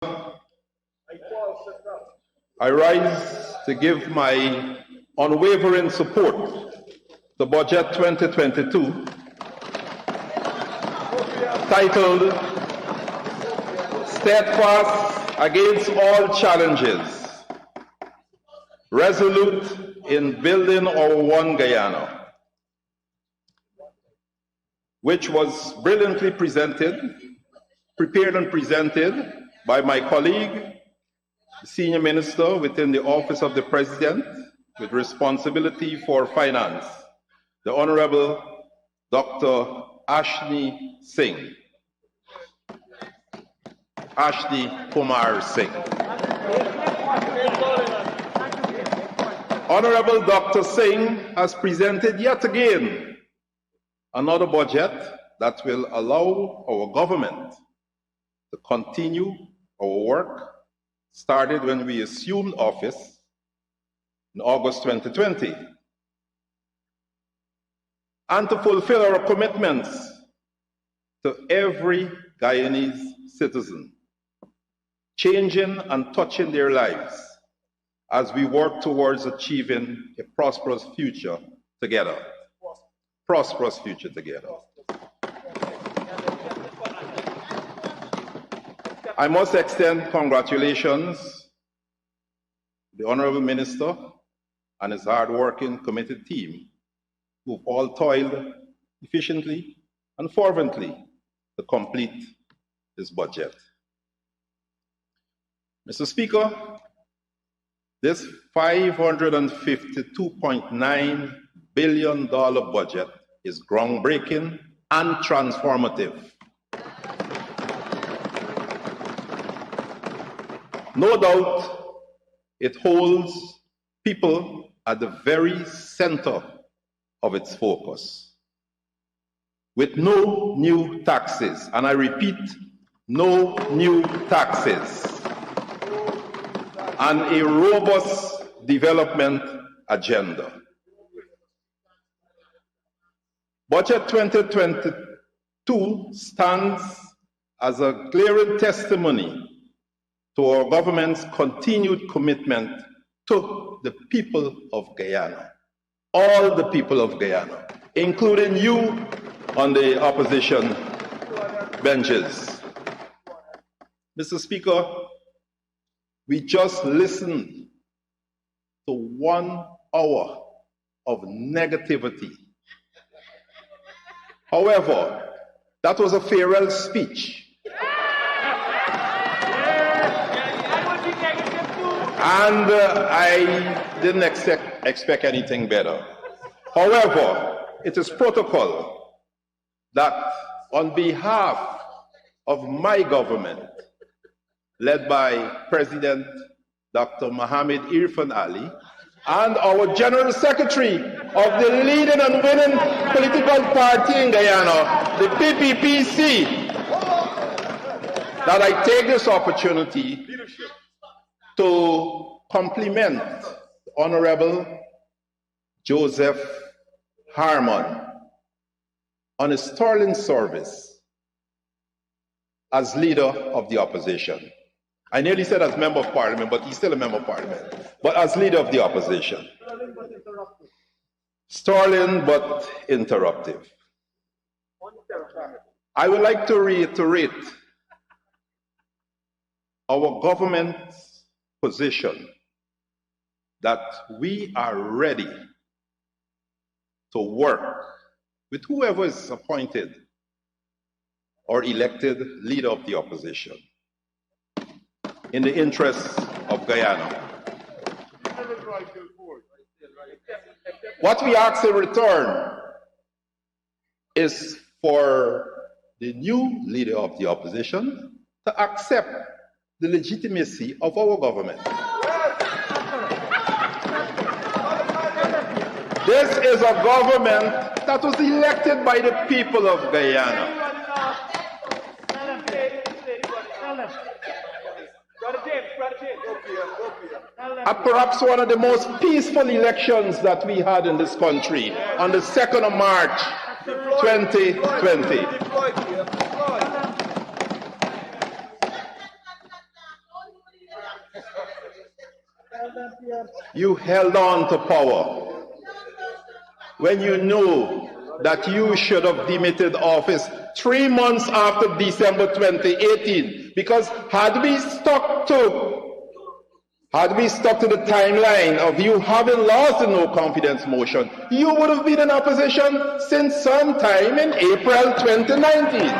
I rise to give my unwavering support to Budget 2022, titled Steadfast Against All Challenges, Resolute in Building Our One Guyana, which was brilliantly prepared and presented by my colleague, the Senior Minister within the Office of the President with responsibility for finance, the Honorable Dr. Ashni Singh. Ashni Kumar Singh. Honorable Dr. Singh has presented yet again another budget that will allow our government to continue our work started when we assumed office in August 2020, and to fulfill our commitments to every Guyanese citizen, changing and touching their lives as we work towards achieving a prosperous future together. Prosperous future together. I must extend congratulations to the Honorable Minister and his hard-working, committed team who've all toiled efficiently and fervently to complete this budget. Mr. Speaker, this $552.9 billion budget is groundbreaking and transformative. No doubt, it holds people at the very center of its focus. With no new taxes, and I repeat, no new taxes, and a robust development agenda. Budget 2022 stands as a glaring testimony to our government's continued commitment to the people of Guyana, all the people of Guyana, including you on the opposition benches. Mr. Speaker, we just listened to 1 hour of negativity. However, that was a farewell speech. And I didn't expect anything better. However, it is protocol that on behalf of my government, led by President Dr. Mohamed Irfan Ali, and our General Secretary of the leading and winning political party in Guyana, the PPPC, that I take this opportunity to compliment Honorable Joseph Harmon on his sterling service as leader of the opposition. I nearly said as member of parliament, but he's still a member of parliament. But as leader of the opposition. Sterling but interruptive. I would like to reiterate our government's position that we are ready to work with whoever is appointed or elected leader of the opposition in the interests of Guyana. What we ask in return is for the new leader of the opposition to accept the legitimacy of our government. This is a government that was elected by the people of Guyana. At perhaps one of the most peaceful elections that we had in this country on the 2nd of March 2020. You held on to power when you knew that you should have demitted office 3 months after December 2018, because had we stuck to the timeline of you having lost the no confidence motion, you would have been in opposition since sometime in April 2019.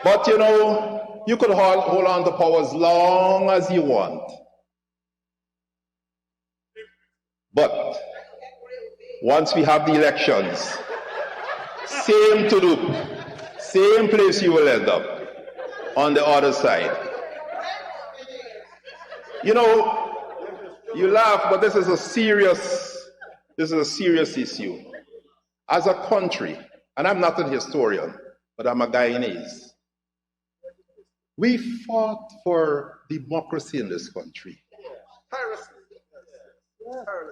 But you know, you could hold on to power as long as you want. But once we have the elections, same to do, same place you will end up, on the other side. You know, you laugh, but this is a serious issue. As a country, and I'm not a historian, but I'm a Guyanese, we fought for democracy in this country.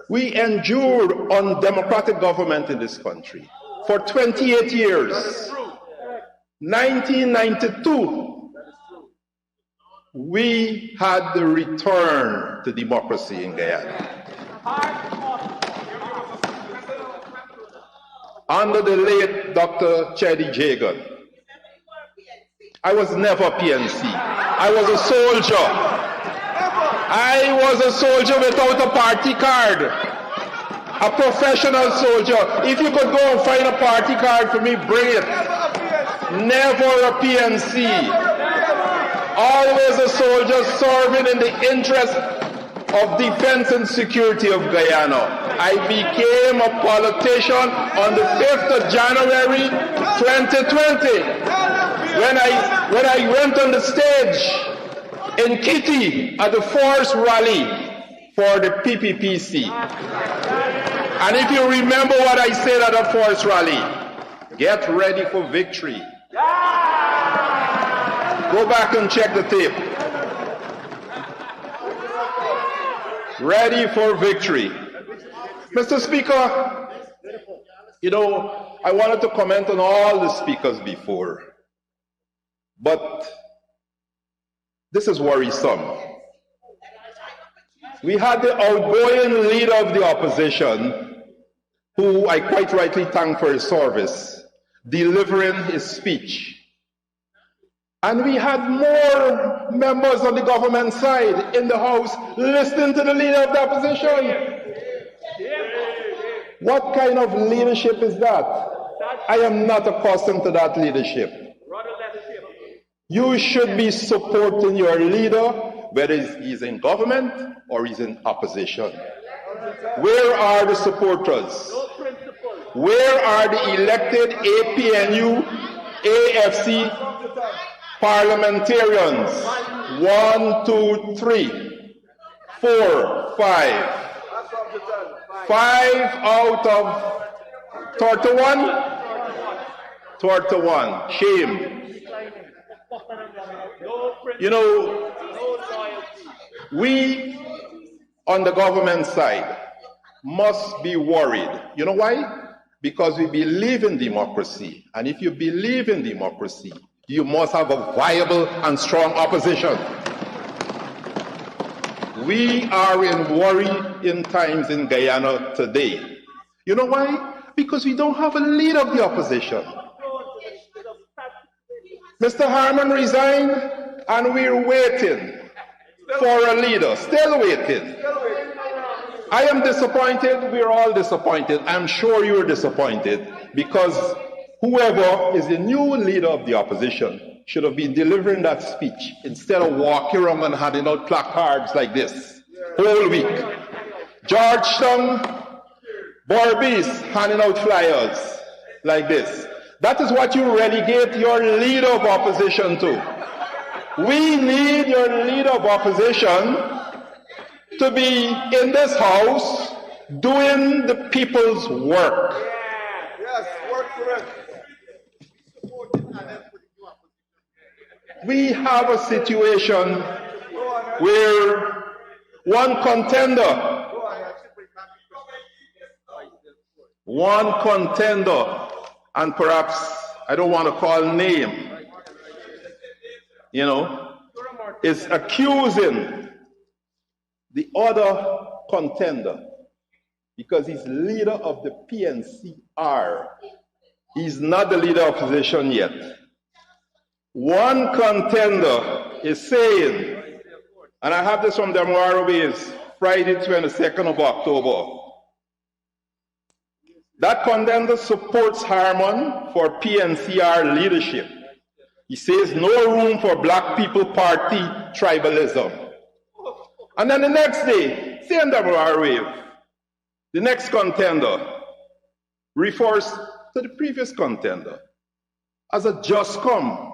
We endured undemocratic government in this country for 28 years. 1992, we had the return to democracy in Guyana. Under the late Dr. Chedi Jagan. I was never PNC. I was a soldier. I was a soldier without a party card. A professional soldier. If you could go and find a party card for me, bring it. Never a PNC. Always a soldier serving in the interest of defense and security of Guyana. I became a politician on the 5th of January 2020 when I went on the stage in Kitty at the forest rally for the PPPC. And if you remember what I said at the forest rally, get ready for victory. Go back and check the tape. Ready for victory. Mr. Speaker, you know, I wanted to comment on all the speakers before, but this is worrisome. We had the outgoing leader of the opposition, who I quite rightly thank for his service, delivering his speech. And we had more members on the government side in the House listening to the leader of the opposition. What kind of leadership is that? I am not accustomed to that leadership. You should be supporting your leader, whether he's in government or he's in opposition. Where are the supporters? Where are the elected APNU, AFC parliamentarians? 1, 2, 3, 4, 5. 5 out of 31? 31. Shame. You know, we on the government side must be worried. You know why? Because we believe in democracy. And if you believe in democracy, you must have a viable and strong opposition. We are in worry in times in Guyana today. You know why? Because we don't have a leader of the opposition. Mr. Harman resigned, and we're waiting for a leader, still waiting. I am disappointed, we're all disappointed. I'm sure you're disappointed, because whoever is the new leader of the opposition should have been delivering that speech instead of walking around and handing out placards like this whole week. Georgetown, Borbies handing out flyers like this. That is what you relegate your leader of opposition to. We need your leader of opposition to be in this house doing the people's work. Yes, work for it. We have a situation where one contender and perhaps I don't want to call name, is accusing the other contender, because he's leader of the PNCR. He's not the leader of opposition yet. One contender is saying, and I have this from the Airways, Friday 22nd of October, that contender supports Harmon for PNCR leadership. He says no room for Black People Party tribalism. And then the next day, same wave, the next contender refers to the previous contender as a just come,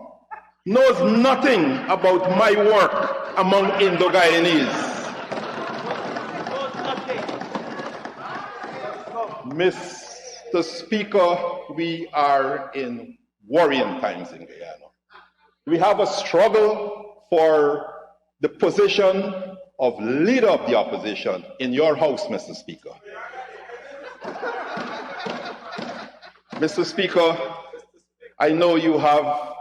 knows nothing about my work among Indo-Guyanese. Mr. Speaker, we are in worrying times in Guyana. We have a struggle for the position of leader of the opposition in your house, Mr. Speaker. Mr. Speaker, I know you have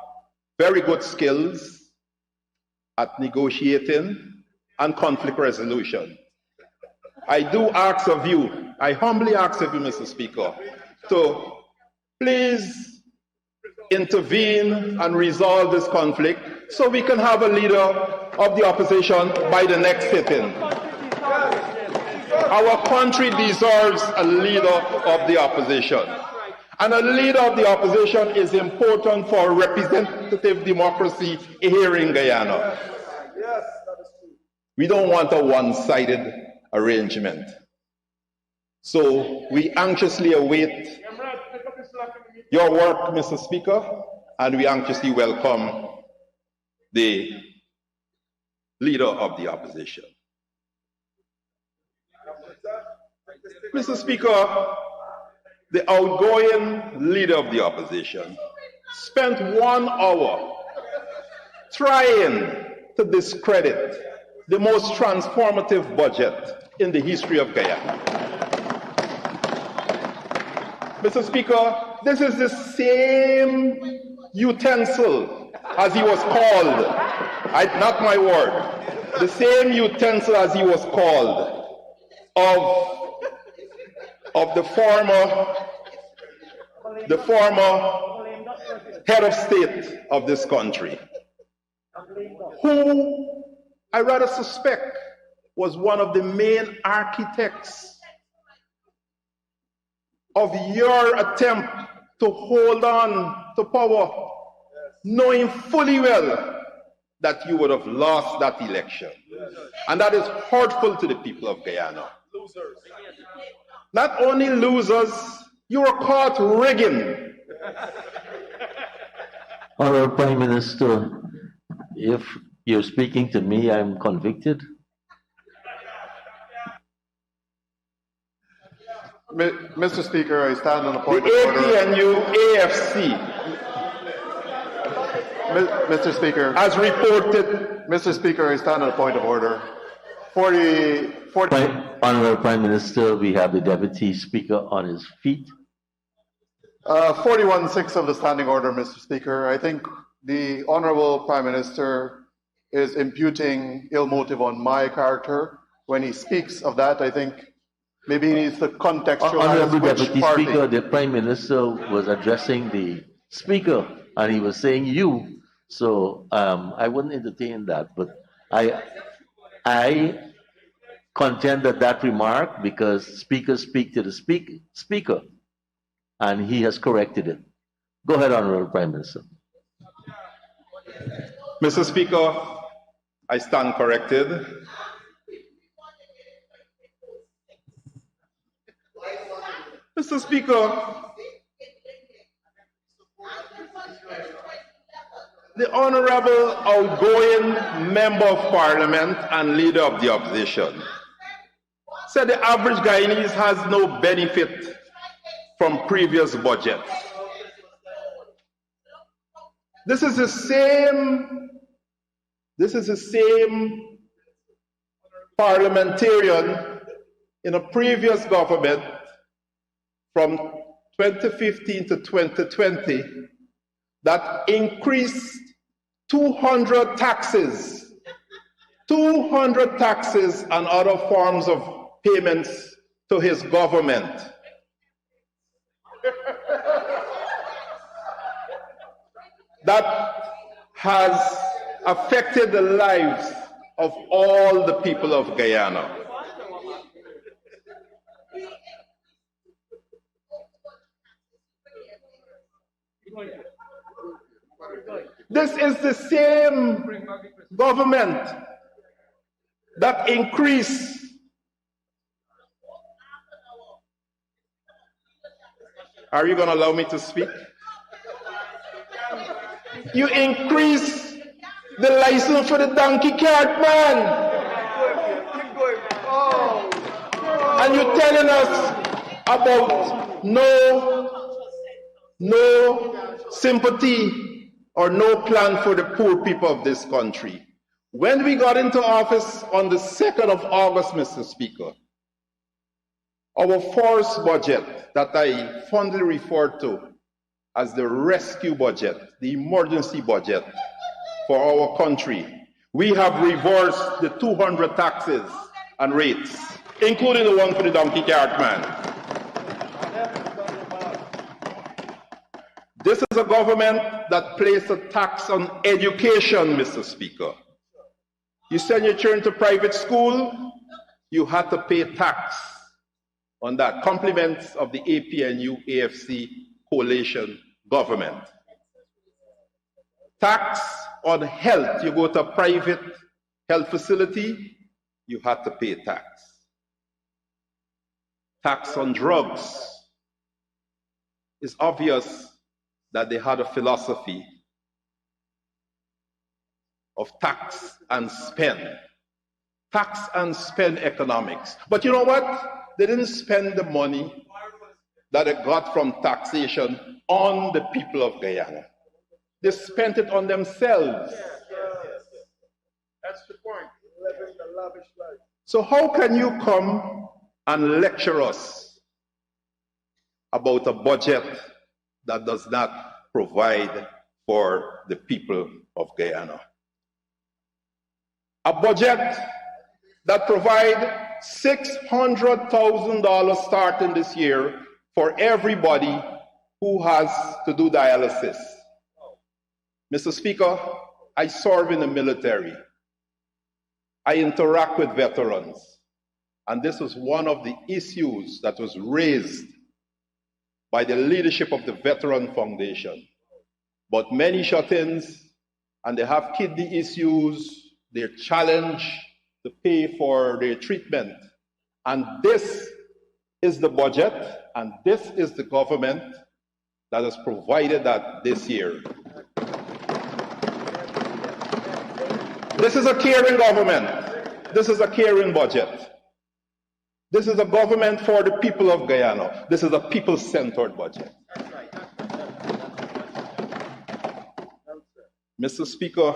very good skills at negotiating and conflict resolution. I do ask of you, I humbly ask of you, Mr. Speaker, to please intervene and resolve this conflict so we can have a leader of the opposition by the next sitting. Our country deserves a leader of the opposition. And a leader of the opposition is important for representative democracy here in Guyana. Yes, that is true. We don't want a one-sided arrangement. So we anxiously await your work, Mr. Speaker, and we anxiously welcome the leader of the opposition. Mr. Speaker, the outgoing leader of the opposition spent 1 hour trying to discredit the most transformative budget in the history of Guyana. Mr. Speaker, this is the same utensil as he was called, not my word, the same utensil as he was called of the former head of state of this country, who I rather suspect was one of the main architects of your attempt to hold on to power, knowing fully well that you would have lost that election. And that is hurtful to the people of Guyana. Losers. Not only losers, you were caught rigging. Honorable Prime Minister, if you're speaking to me, I'm convicted. Mr. Speaker, I stand on a point the of order. APNU AFC. Mr. Speaker. As reported. Mr. Speaker, I stand on a point of order. Honorable Prime Minister, we have the Deputy Speaker on his feet. 41.6 of the standing order, Mr. Speaker. I think the Honorable Prime Minister is imputing ill motive on my character. When he speaks of that, I think maybe he needs to contextualize Honorable which Deputy party. Speaker, the Prime Minister was addressing the Speaker and he was saying you. So I wouldn't entertain that, but I contend that remark because speakers speak to the speaker and he has corrected it. Go ahead, Honorable Prime Minister. Mr. Speaker, I stand corrected. Mr. Speaker, the Honorable outgoing Member of Parliament and Leader of the Opposition said the average Guyanese has no benefit from previous budgets. This is the same parliamentarian in a previous government from 2015 to 2020 that increased 200 taxes, 200 taxes and other forms of payments to his government. That has affected the lives of all the people of Guyana. This is the same government that increased Are you going to allow me to speak? You increase the license for the donkey cart, man. And you're telling us about no sympathy or no plan for the poor people of this country. When we got into office on the 2nd of August, Mr. Speaker, our forced budget that I fondly refer to as the rescue budget, the emergency budget for our country, we have reversed the 200 taxes and rates, including the one for the donkey cart man. This is a government that placed a tax on education, Mr. Speaker. You send your children to private school, you had to pay tax on that, compliments of the APNU AFC coalition government. Tax on health, you go to a private health facility, you had to pay tax. Tax on drugs. It's obvious that they had a philosophy of tax and spend. Tax and spend economics. But you know what? They didn't spend the money that they got from taxation on the people of Guyana. They spent it on themselves. That's the point. So how can you come and lecture us about a budget that does not provide for the people of Guyana? A budget that provides $600,000 starting this year for everybody who has to do dialysis. Mr. Speaker, I serve in the military. I interact with veterans. And this was one of the issues that was raised by the leadership of the Veteran Foundation. But many shut-ins, and they have kidney issues, they're challenged to pay for their treatment. And this is the budget, and this is the government that has provided that this year. This is a caring government. This is a caring budget. This is a government for the people of Guyana. This is a people-centered budget. Mr. Speaker,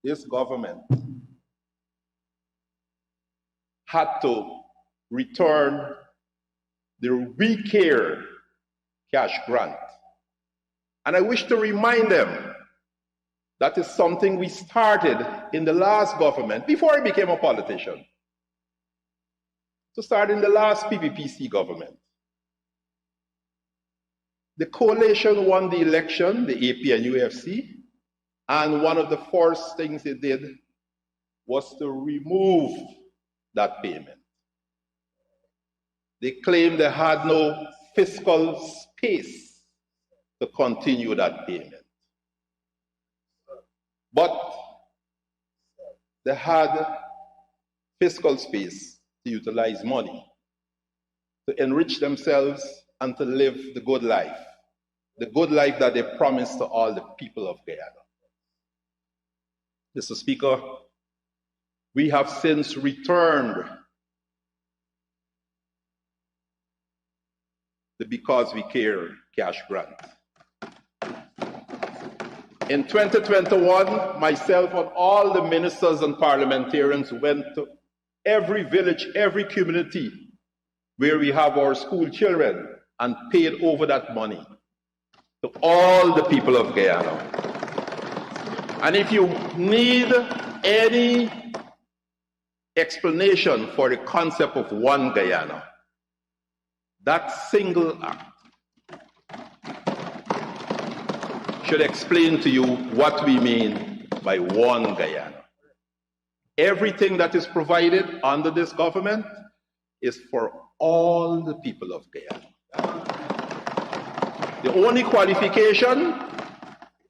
this government had to return the We Care cash grant. And I wish to remind them that is something we started in the last government, before I became a politician, to start in the last PPPC government. The coalition won the election, the APNUFC, and one of the first things they did was to remove that payment. They claimed they had no fiscal space to continue that payment. But they had fiscal space to utilize money, to enrich themselves and to live the good life that they promised to all the people of Guyana. Mr. Speaker, we have since returned the Because We Care cash grant. In 2021, myself and all the ministers and parliamentarians went to every village, every community where we have our school children and paid over that money. to all the people of Guyana. And if you need any explanation for the concept of One Guyana, that single act should explain to you what we mean by One Guyana. Everything that is provided under this government is for all the people of Guyana. The only qualification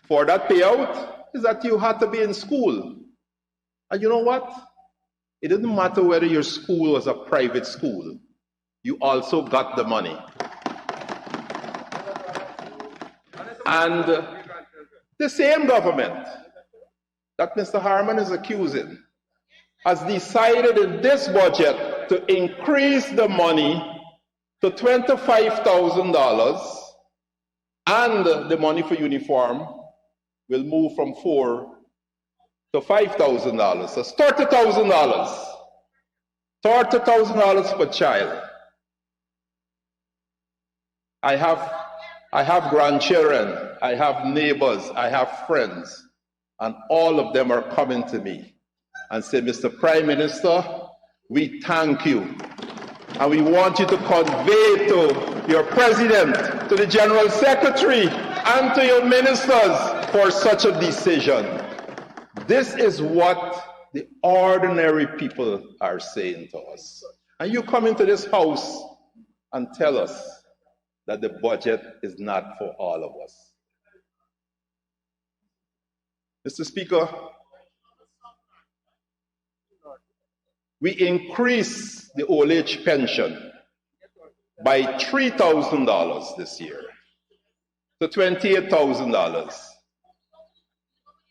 for that payout is that you had to be in school. And you know what? It didn't matter whether your school was a private school. You also got the money. And the same government that Mr. Harman is accusing has decided in this budget to increase the money to $25,000, and the money for uniform will move from $4,000 to $5,000. So it's $30,000. $30,000 per child. I have grandchildren, I have neighbors, I have friends, and all of them are coming to me and say, Mr. Prime Minister, we thank you. And we want you to convey to your president, to the general secretary, and to your ministers for such a decision. This is what the ordinary people are saying to us. And you come into this house and tell us that the budget is not for all of us. Mr. Speaker, we increased the old age pension by $3,000 this year to $28,000.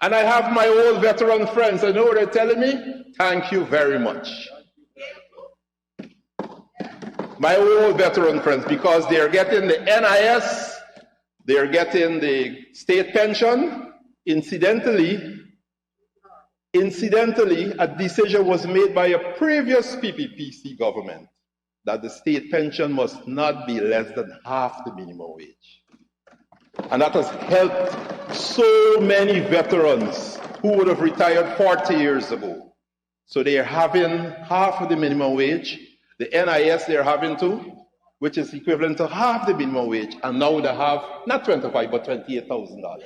And I have my old veteran friends, I know what they're telling me, thank you very much. My old veteran friends, because they're getting the NIS, they're getting the state pension. Incidentally, a decision was made by a previous PPPC government that the state pension must not be less than half the minimum wage. And that has helped so many veterans who would have retired 40 years ago. So they are having half of the minimum wage. The NIS they're having too, which is equivalent to half the minimum wage, and now they have not $25,000 but $28,000.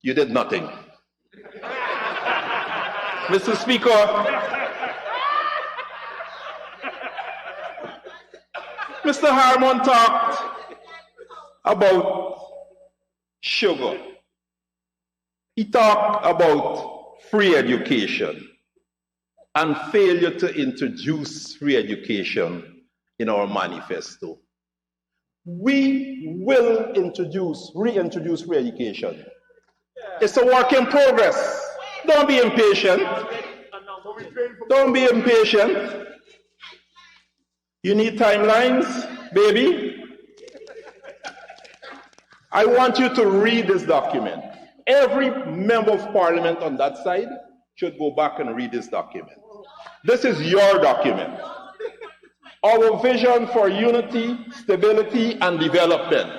You did nothing. Mr. Speaker, Mr. Harman talked about sugar. He talked about free education and failure to introduce free education in our manifesto. We will reintroduce free education. It's a work in progress. Don't be impatient. Don't be impatient. You need timelines, baby? I want you to read this document. Every member of parliament on that side should go back and read this document. This is your document. Our vision for unity, stability, and development.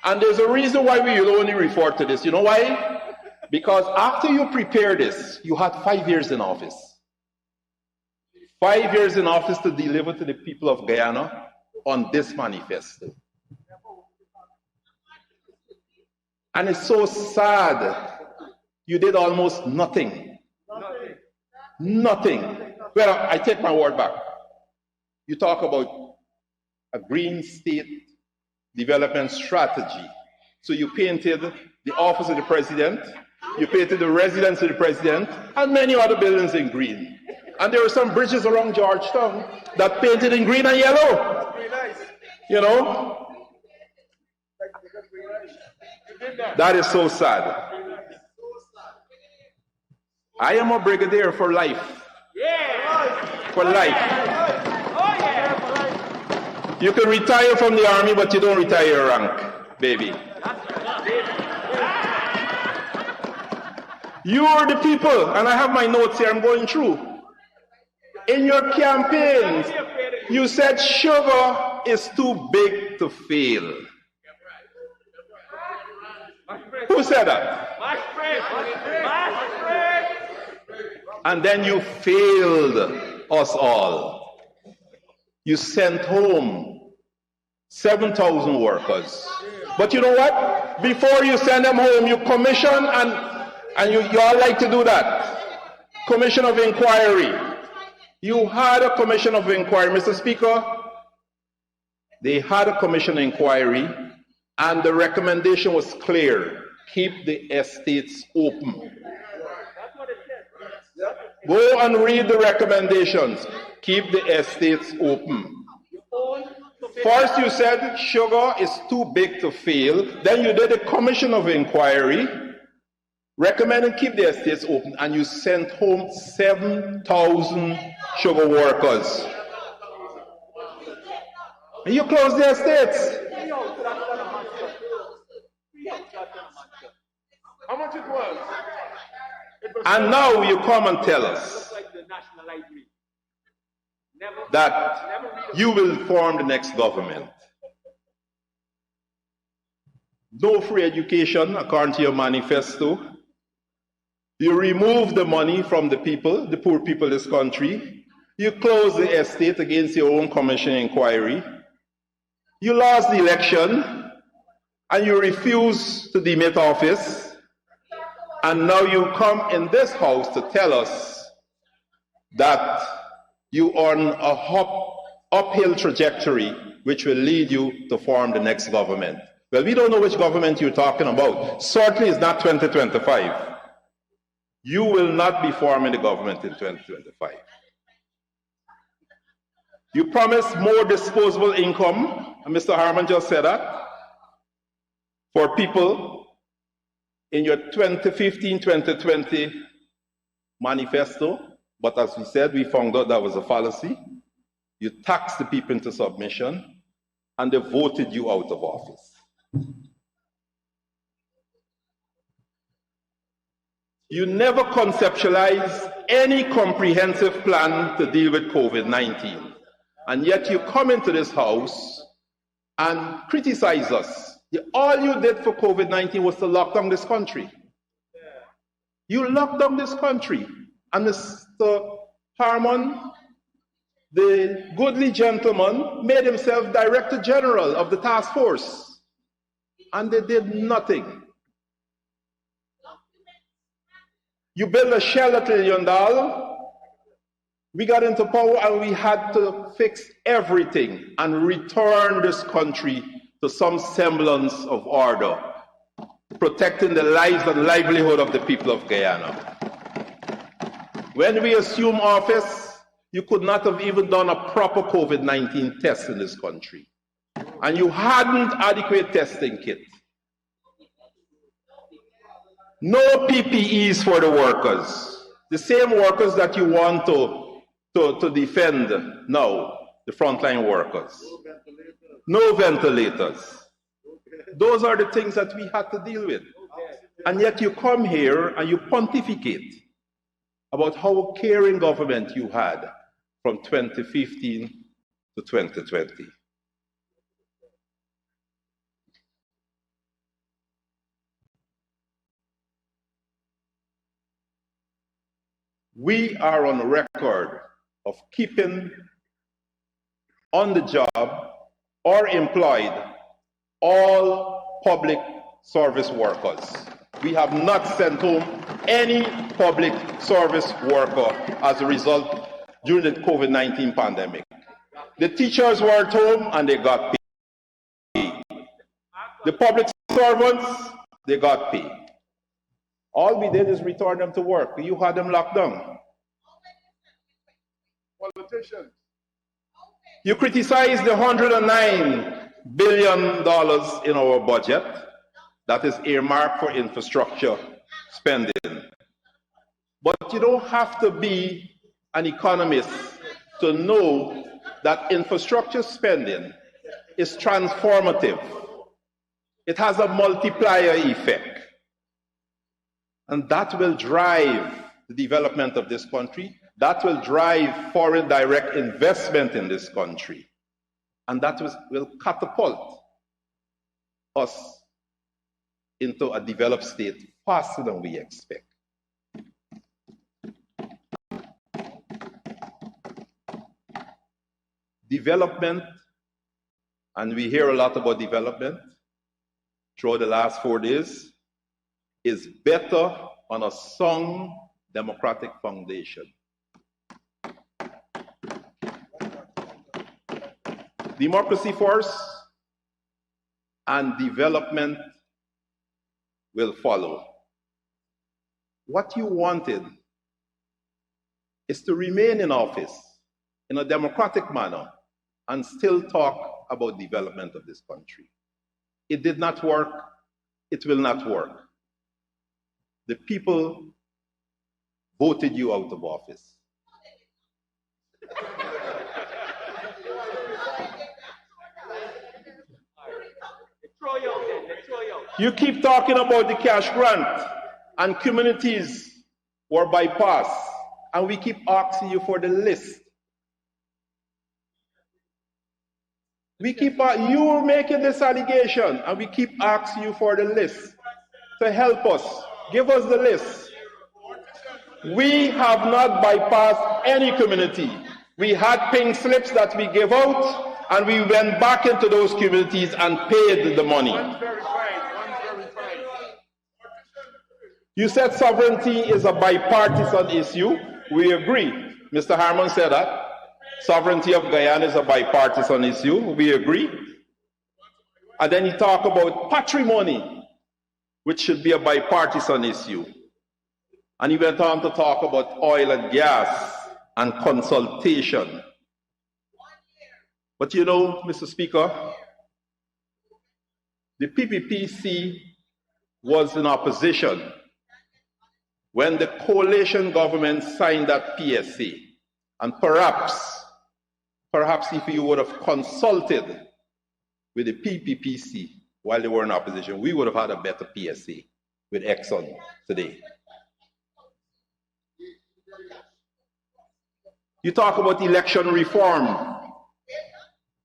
And there's a reason why we will only refer to this. You know why? Because after you prepare this, you had 5 years in office. 5 years in office to deliver to the people of Guyana on this manifesto. And it's so sad. You did almost nothing. Nothing. Well, I take my word back. You talk about a green state development strategy. So you painted the office of the president, you painted the residence of the president, and many other buildings in green. And there were some bridges around Georgetown that painted in green and yellow. You know? That is so sad. I am a brigadier for life. For life. You can retire from the army, but you don't retire your rank, baby. You are the people, and I have my notes here I'm going through. In your campaigns, you said sugar is too big to fail. Who said that? And then you failed us all. You sent home 7,000 workers. But you know what? Before you send them home, you commission, and you all like to do that. Commission of inquiry. You had a commission of inquiry, Mr. Speaker. They had a commission of inquiry, and the recommendation was clear. Keep the estates open. Go and read the recommendations. Keep the estates open. First you said sugar is too big to fail. Then you did a commission of inquiry recommending keep the estates open, and you sent home 7,000 sugar workers. And you closed the estates. How much it was? And now you come and tell us that you will form the next government. No free education, according to your manifesto. You remove the money from the people, the poor people of this country. You close the estate against your own commission inquiry. You lost the election, and you refuse to demit office. And now you come in this house to tell us that you are on a uphill trajectory which will lead you to form the next government. Well, we don't know which government you're talking about. Certainly it's not 2025. You will not be forming the government in 2025. You promised more disposable income, and Mr. Harman just said that, for people in your 2015-2020 manifesto, but as we said, we found out that was a fallacy. You taxed the people into submission, and they voted you out of office. You never conceptualized any comprehensive plan to deal with COVID-19, and yet you come into this house and criticize us. All you did for COVID-19 was to lock down this country. You locked down this country. And Mr. Harman, the goodly gentleman, made himself Director General of the task force. And they did nothing. You built a shell at Liliondal. We got into power and we had to fix everything and return this country to some semblance of order, protecting the lives and livelihood of the people of Guyana. When we assumed office, you could not have even done a proper COVID-19 test in this country. And you hadn't adequate testing kit. No PPEs for the workers. The same workers that you want to defend now, the frontline workers. No ventilators. Those are the things that we had to deal with. And yet you come here and you pontificate about how caring government you had from 2015 to 2020. We are on record of keeping on the job or employed all public service workers. We have not sent home any public service worker as a result during the COVID-19 pandemic. The teachers were at home and they got paid. The public servants, they got paid. All we did is return them to work. You had them locked down. Politicians. You criticized the $109 billion in our budget that is earmarked for infrastructure spending. But you don't have to be an economist to know that infrastructure spending is transformative. It has a multiplier effect. And that will drive the development of this country. That will drive foreign direct investment in this country. And that will catapult us into a developed state faster than we expect. Development, and we hear a lot about development throughout the last 4 days, is better on a sound democratic foundation. Democracy first, and development will follow. What you wanted is to remain in office in a democratic manner and still talk about development of this country. It did not work. It will not work. The people voted you out of office. You keep talking about the cash grant and communities were bypassed, and we keep asking you for the list. You're making this allegation, and we keep asking you for the list to help us. Give us the list. We have not bypassed any community. We had pink slips that we gave out, and we went back into those communities and paid the money. You said sovereignty is a bipartisan issue. We agree. Mr. Harman said that. Sovereignty of Guyana is a bipartisan issue. We agree. And then he talked about patrimony, which should be a bipartisan issue. And he went on to talk about oil and gas and consultation. But you know, Mr. Speaker, the PPPC was in opposition when the coalition government signed that PSA. And perhaps if you would have consulted with the PPPC while they were in opposition, we would have had a better PSA with Exxon today. You talk about election reform.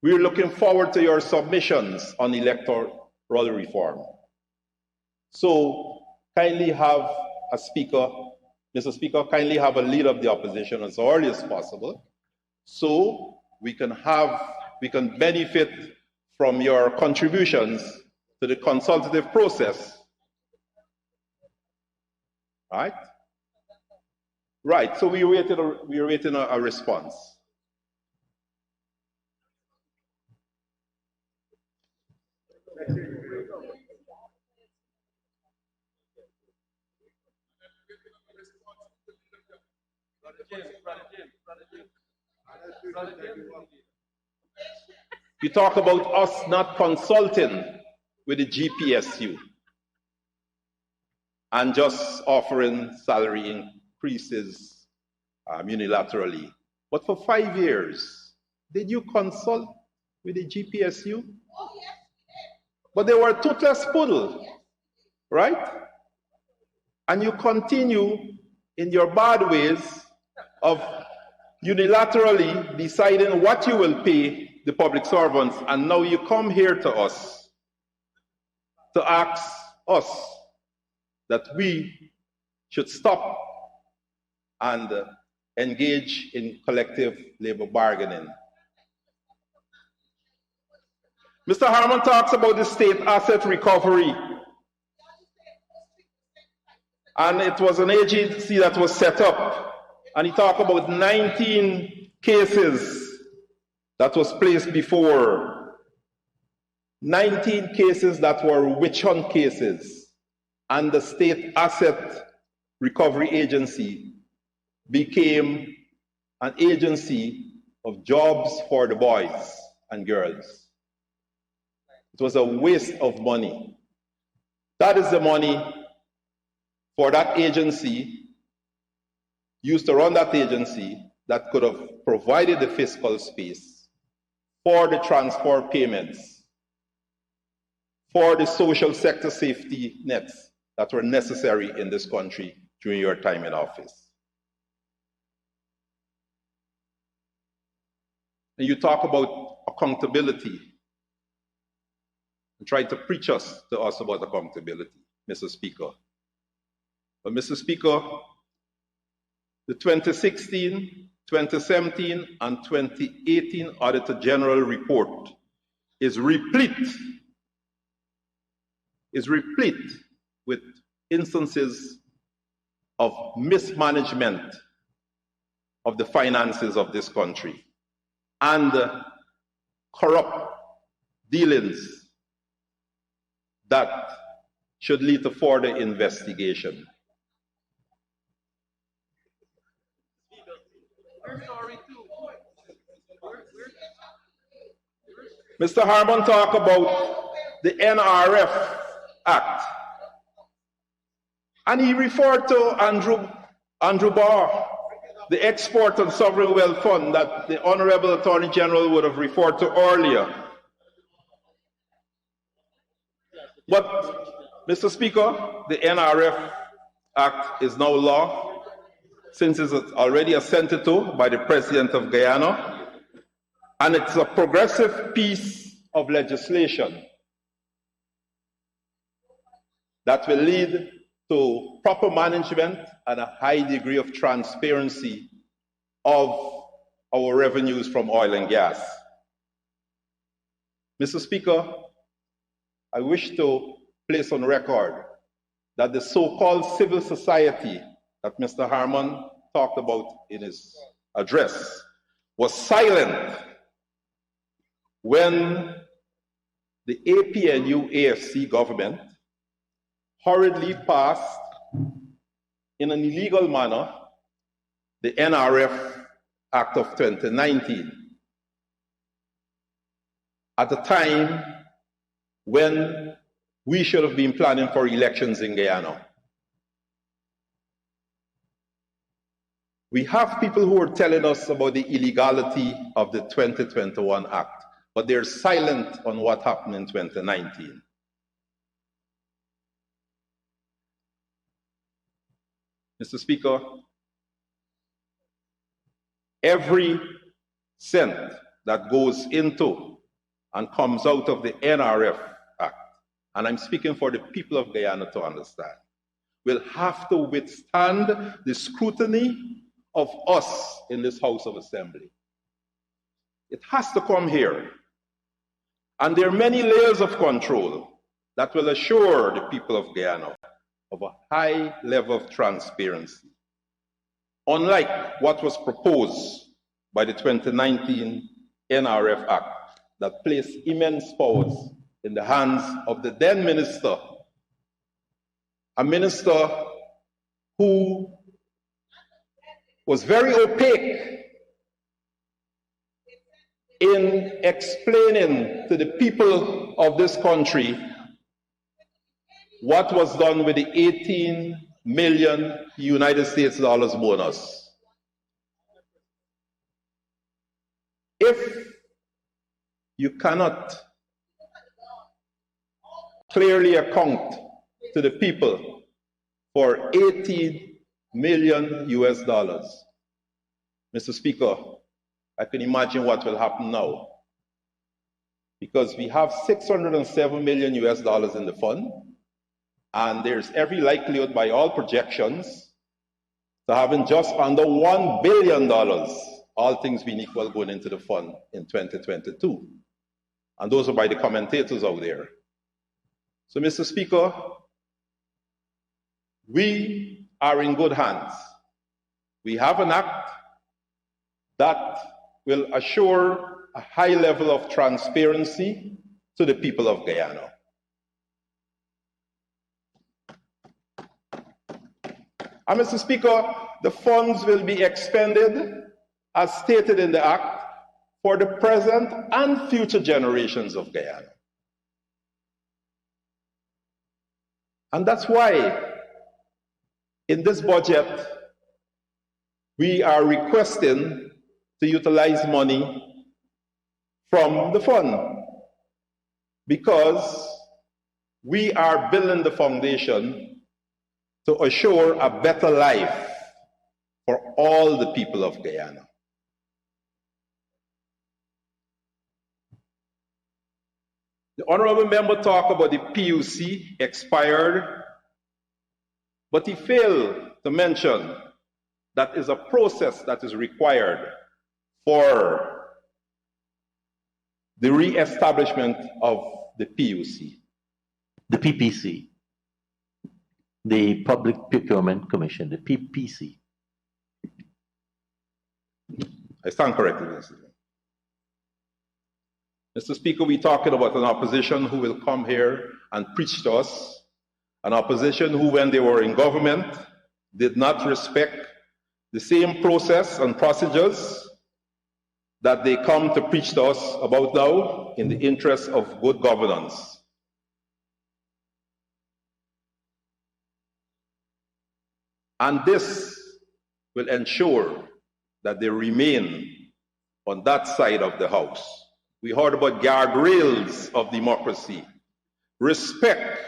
We're looking forward to your submissions on electoral reform. So kindly have a speaker, Mr. Speaker, kindly have a leader of the opposition as early as possible, so we can benefit from your contributions to the consultative process. Right? Right, so we're waiting a response. You talk about us not consulting with the GPSU and just offering salary increases unilaterally. But for 5 years, did you consult with the GPSU? But they were toothless poodle, right? And you continue in your bad ways of unilaterally deciding what you will pay the public servants, and now you come here to us to ask us that we should stop and engage in collective labor bargaining. Mr. Harman talks about the state asset recovery, and it was an agency that was set up. And he talked about 19 cases that was placed before. 19 cases that were witch hunt cases. And the State Asset Recovery Agency became an agency of jobs for the boys and girls. It was a waste of money. That is the money for that agency, used to run that agency, that could have provided the fiscal space for the transfer payments, for the social sector safety nets that were necessary in this country during your time in office. And you talk about accountability and try to preach to us about accountability. Mr. Speaker. But, Mr. Speaker, the 2016, 2017, and 2018 Auditor General report is replete with instances of mismanagement of the finances of this country and corrupt dealings that should lead to further investigation. Mr. Harmon talked about the NRF Act, and he referred to Andrew Barr, the Export and Sovereign Wealth Fund that the Honorable Attorney General would have referred to earlier. But, Mr. Speaker, the NRF Act is now law, since it's already assented to by the President of Guyana, and it's a progressive piece of legislation that will lead to proper management and a high degree of transparency of our revenues from oil and gas. Mr. Speaker, I wish to place on record that the so-called civil society that Mr. Harmon talked about in his address was silent when the APNU-AFC government hurriedly passed in an illegal manner the NRF Act of 2019 at a time when we should have been planning for elections in Guyana. We have people who are telling us about the illegality of the 2021 Act, but they're silent on what happened in 2019. Mr. Speaker, every cent that goes into and comes out of the NRF Act, and I'm speaking for the people of Guyana to understand, will have to withstand the scrutiny of us in this House of Assembly. It has to come here. And there are many layers of control that will assure the people of Guyana of a high level of transparency, unlike what was proposed by the 2019 NRF Act that placed immense powers in the hands of the then minister, a minister who was very opaque in explaining to the people of this country what was done with the 18 million United States dollars bonus. If you cannot clearly account to the people for 18 million US dollars, Mr. Speaker, I can imagine what will happen now. Because we have 607 million US dollars in the fund, and there's every likelihood by all projections to having just under $1 billion, all things being equal, going into the fund in 2022. And those are by the commentators out there. So, Mr. Speaker, we are in good hands. We have an act that will assure a high level of transparency to the people of Guyana. And Mr. Speaker, the funds will be expended, as stated in the Act, for the present and future generations of Guyana. And that's why, in this budget, we are requesting to utilize money from the fund, because we are building the foundation to assure a better life for all the people of Guyana. The honorable member talked about the PUC expired But he failed to mention that is a process that is required for the re-establishment of the PUC. The PPC, the Public Procurement Commission, the PPC. I stand corrected, Mr. Mr. Speaker, we're talking about an opposition who will come here and preach to us, an opposition who, when they were in government, did not respect the same process and procedures that they come to preach to us about now in the interest of good governance. And this will ensure that they remain on that side of the house. We heard about guardrails of democracy, respect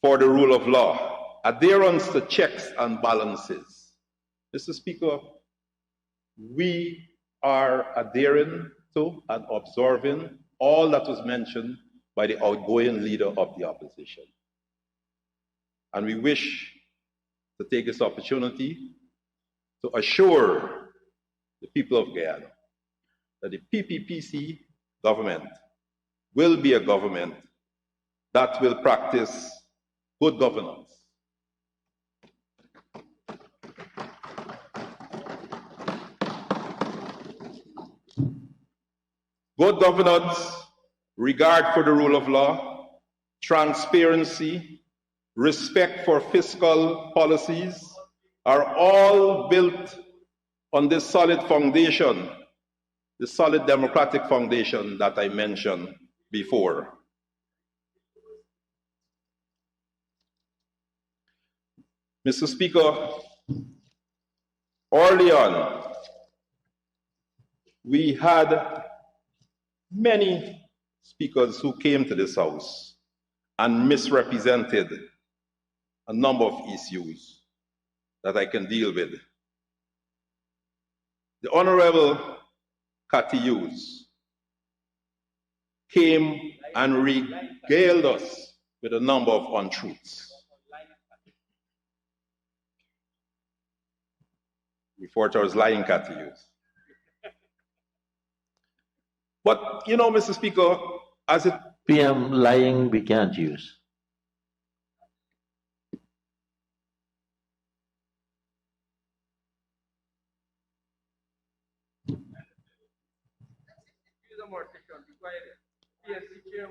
for the rule of law, adherence to checks and balances. Mr. Speaker, we are adhering to and observing all that was mentioned by the outgoing leader of the opposition. And we wish to take this opportunity to assure the people of Guyana that the PPPC government will be a government that will practice good governance. Good governance, regard for the rule of law, transparency, respect for fiscal policies are all built on this solid foundation, the solid democratic foundation that I mentioned before. Mr. Speaker, early on, we had many speakers who came to this House and misrepresented a number of issues that I can deal with. The Honorable Cathy Hughes came and regaled us with a number of untruths. We thought I was lying, Cathy Hughes. But, you know, Mr. Speaker, as it... PM, lying we can't use.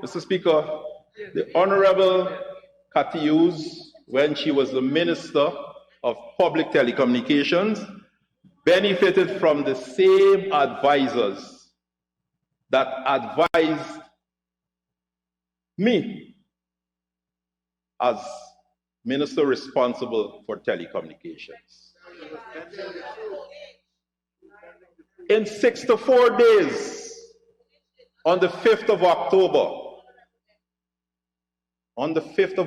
Mr. Speaker, the Honorable Cathy Hughes, when she was the Minister of Public Telecommunications, benefited from the same advisors that advised me as Minister responsible for telecommunications. In 64 days, on the 5th of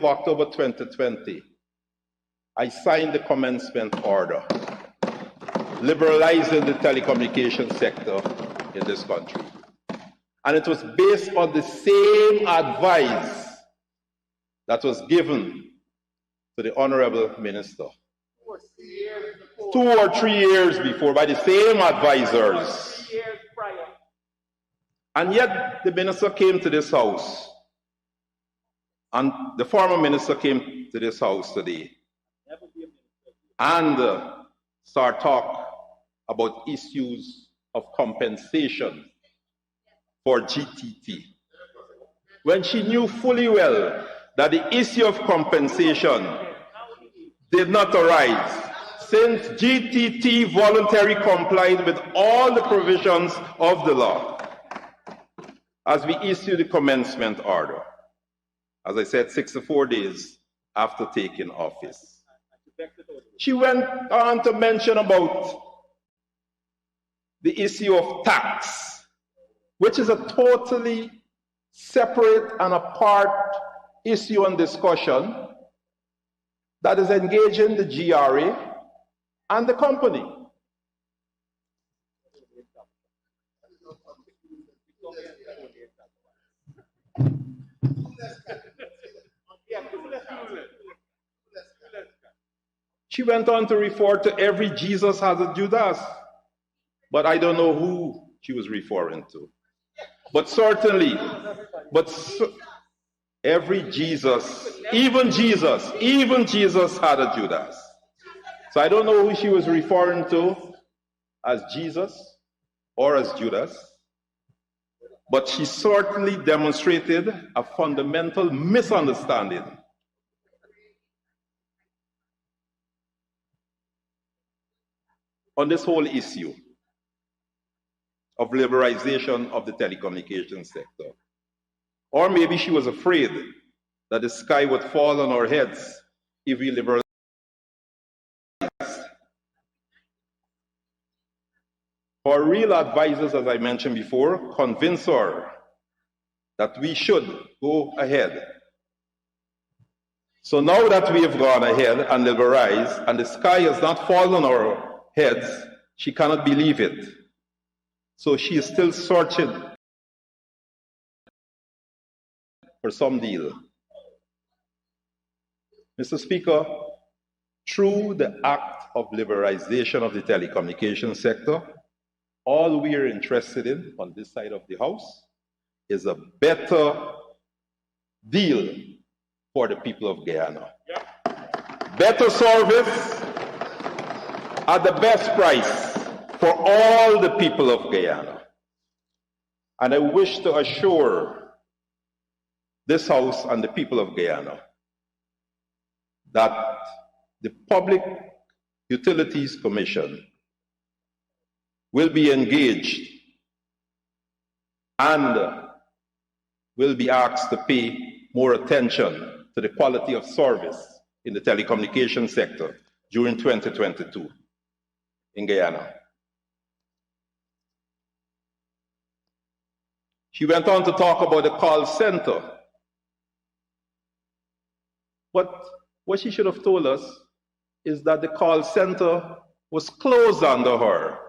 October 2020, I signed the commencement order liberalizing the telecommunications sector in this country. And it was based on the same advice that was given to the Honorable Minister 2 or 3 years before by the same advisors. And yet the minister came to this House, and the former minister came to this House today and start talk about issues of compensation for GTT, when she knew fully well that the issue of compensation did not arise since GTT voluntarily complied with all the provisions of the law as we issued the commencement order. As I said, 64 days after taking office. She went on to mention about the issue of tax, which is a totally separate and apart issue and discussion that is engaging the GRA and the company. She went on to refer to every Jesus has a Judas, but I don't know who she was referring to. But certainly, every Jesus, even Jesus had a Judas. So I don't know who she was referring to as Jesus or as Judas, but she certainly demonstrated a fundamental misunderstanding on this whole issue of liberalization of the telecommunications sector. Or maybe she was afraid that the sky would fall on our heads if we liberalize. Our real advisors, as I mentioned before, convince her that we should go ahead. So now that we have gone ahead and liberalized, and the sky has not fallen on our heads, she cannot believe it. So she is still searching for some deal. Mr. Speaker, through the act of liberalization of the telecommunications sector, all we are interested in on this side of the House is a better deal for the people of Guyana. Better service at the best price for all the people of Guyana. And I wish to assure this House and the people of Guyana that the Public Utilities Commission will be engaged and will be asked to pay more attention to the quality of service in the telecommunications sector during 2022 in Guyana. She went on to talk about the call center. But what she should have told us is that the call center was closed under her.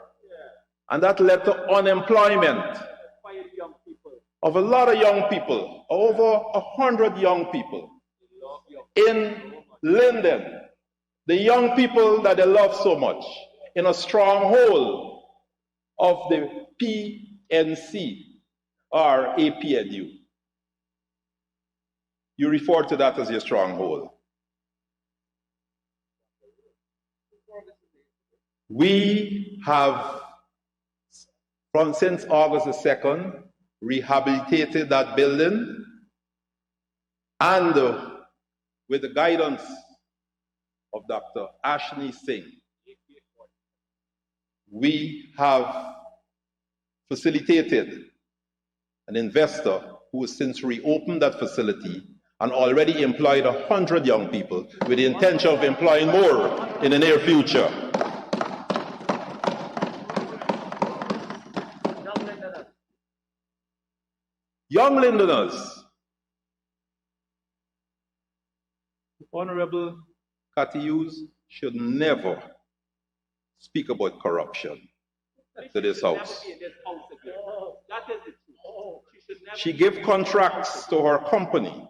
And that led to unemployment of a lot of young people, over 100 young people in Linden, the young people that they love so much, in a stronghold of the PNC or APNU. You refer to that as your stronghold. We have, since August the 2nd, rehabilitated that building, and with the guidance of Dr. Ashni Singh, we have facilitated an investor who has since reopened that facility and already employed 100 young people with the intention of employing more in the near future. Young Londoners, Honorable Cathy Hughes should never speak about corruption to this House. She gave contracts to her company,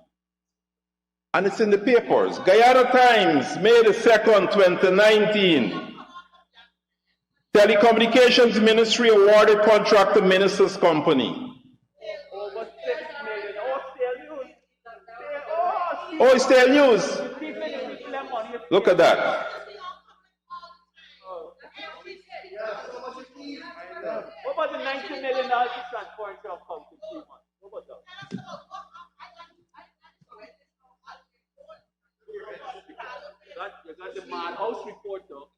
and it's in the papers. Guyana Times, May the 2nd, 2019. Telecommunications Ministry awarded contract to Minister's Company. Oh, it's still news. Look at that. What about the $90 million transfer into our account in 3 months? What about that? You got the Mad House report, though.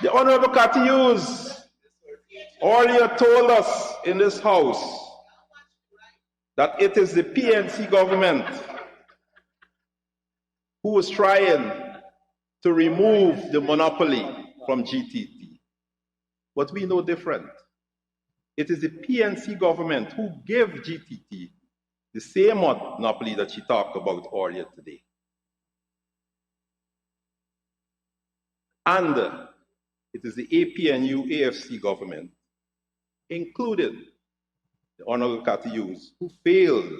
The Honorable Cathy Hughes earlier told us in this House that it is the PNC government who was trying to remove the monopoly from GTT. But we know different. It is the PNC government who gave GTT the same monopoly that she talked about earlier today. And it is the APNU AFC government, including the Honorable Cathy Hughes, who failed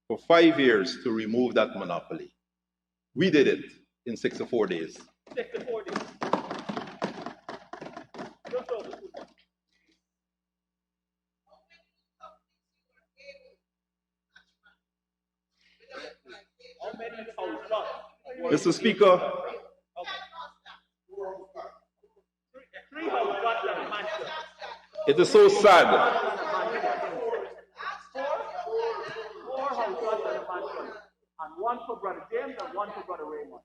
for 5 years to remove that monopoly. We did it in 64 days. Take the podium. Just over to them. How many house lots? Mr. Speaker, Three house lots and a mansion. it is so sad. Four house lots and a mansion. And one for Brother James and one for Brother Raymond.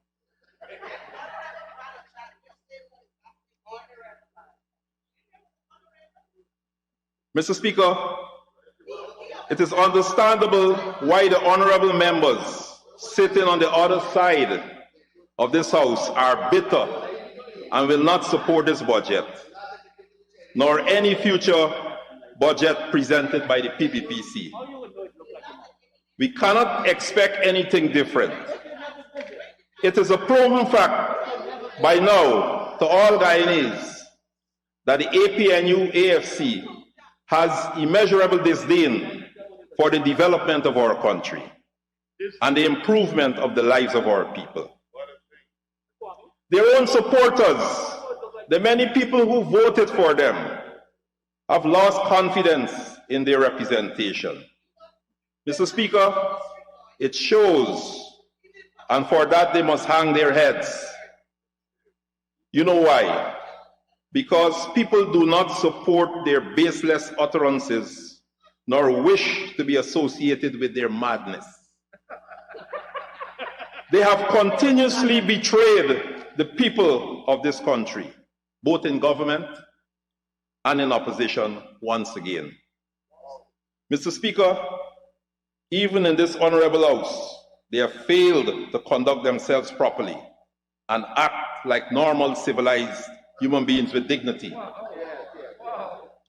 Mr. Speaker, it is understandable why the honorable members sitting on the other side of this House are bitter and will not support this budget, nor any future budget presented by the PPPC. We cannot expect anything different. It is a proven fact by now to all Guyanese that the APNU AFC has immeasurable disdain for the development of our country and the improvement of the lives of our people. Their own supporters, the many people who voted for them, have lost confidence in their representation. Mr. Speaker, it shows, and for that they must hang their heads. You know why? Because people do not support their baseless utterances, nor wish to be associated with their madness. They have continuously betrayed the people of this country, both in government and in opposition once again. Mr. Speaker, even in this honorable House, they have failed to conduct themselves properly and act like normal civilized human beings with dignity.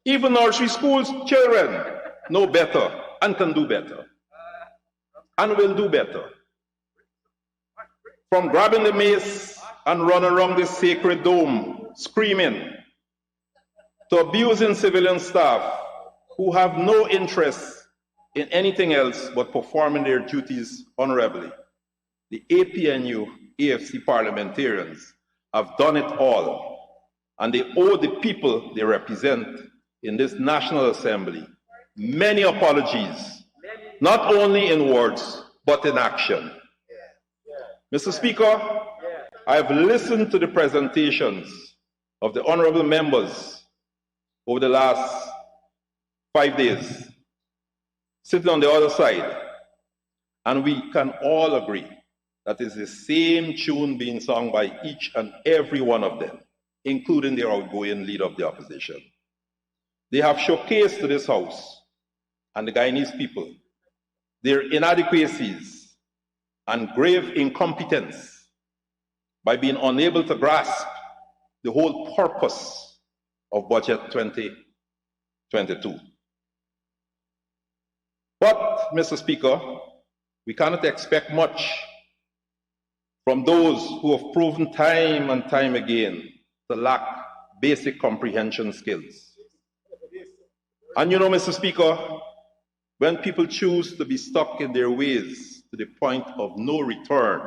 Even nursery schools children know better and can do better and will do better. From grabbing the mace and running around this sacred dome screaming, to abusing civilian staff who have no interest in anything else but performing their duties honorably. The APNU AFC parliamentarians have done it all, and they owe the people they represent in this National Assembly many apologies, not only in words, but in action. Mr. Speaker, I have listened to the presentations of the honorable members over the last 5 days, sitting on the other side, and we can all agree that it's the same tune being sung by each and every one of them, including their outgoing leader of the opposition. They have showcased to this House and the Guyanese people their inadequacies and grave incompetence by being unable to grasp the whole purpose of Budget 2022. But, Mr. Speaker, we cannot expect much from those who have proven time and time again to lack basic comprehension skills. And you know, Mr. Speaker, when people choose to be stuck in their ways to the point of no return,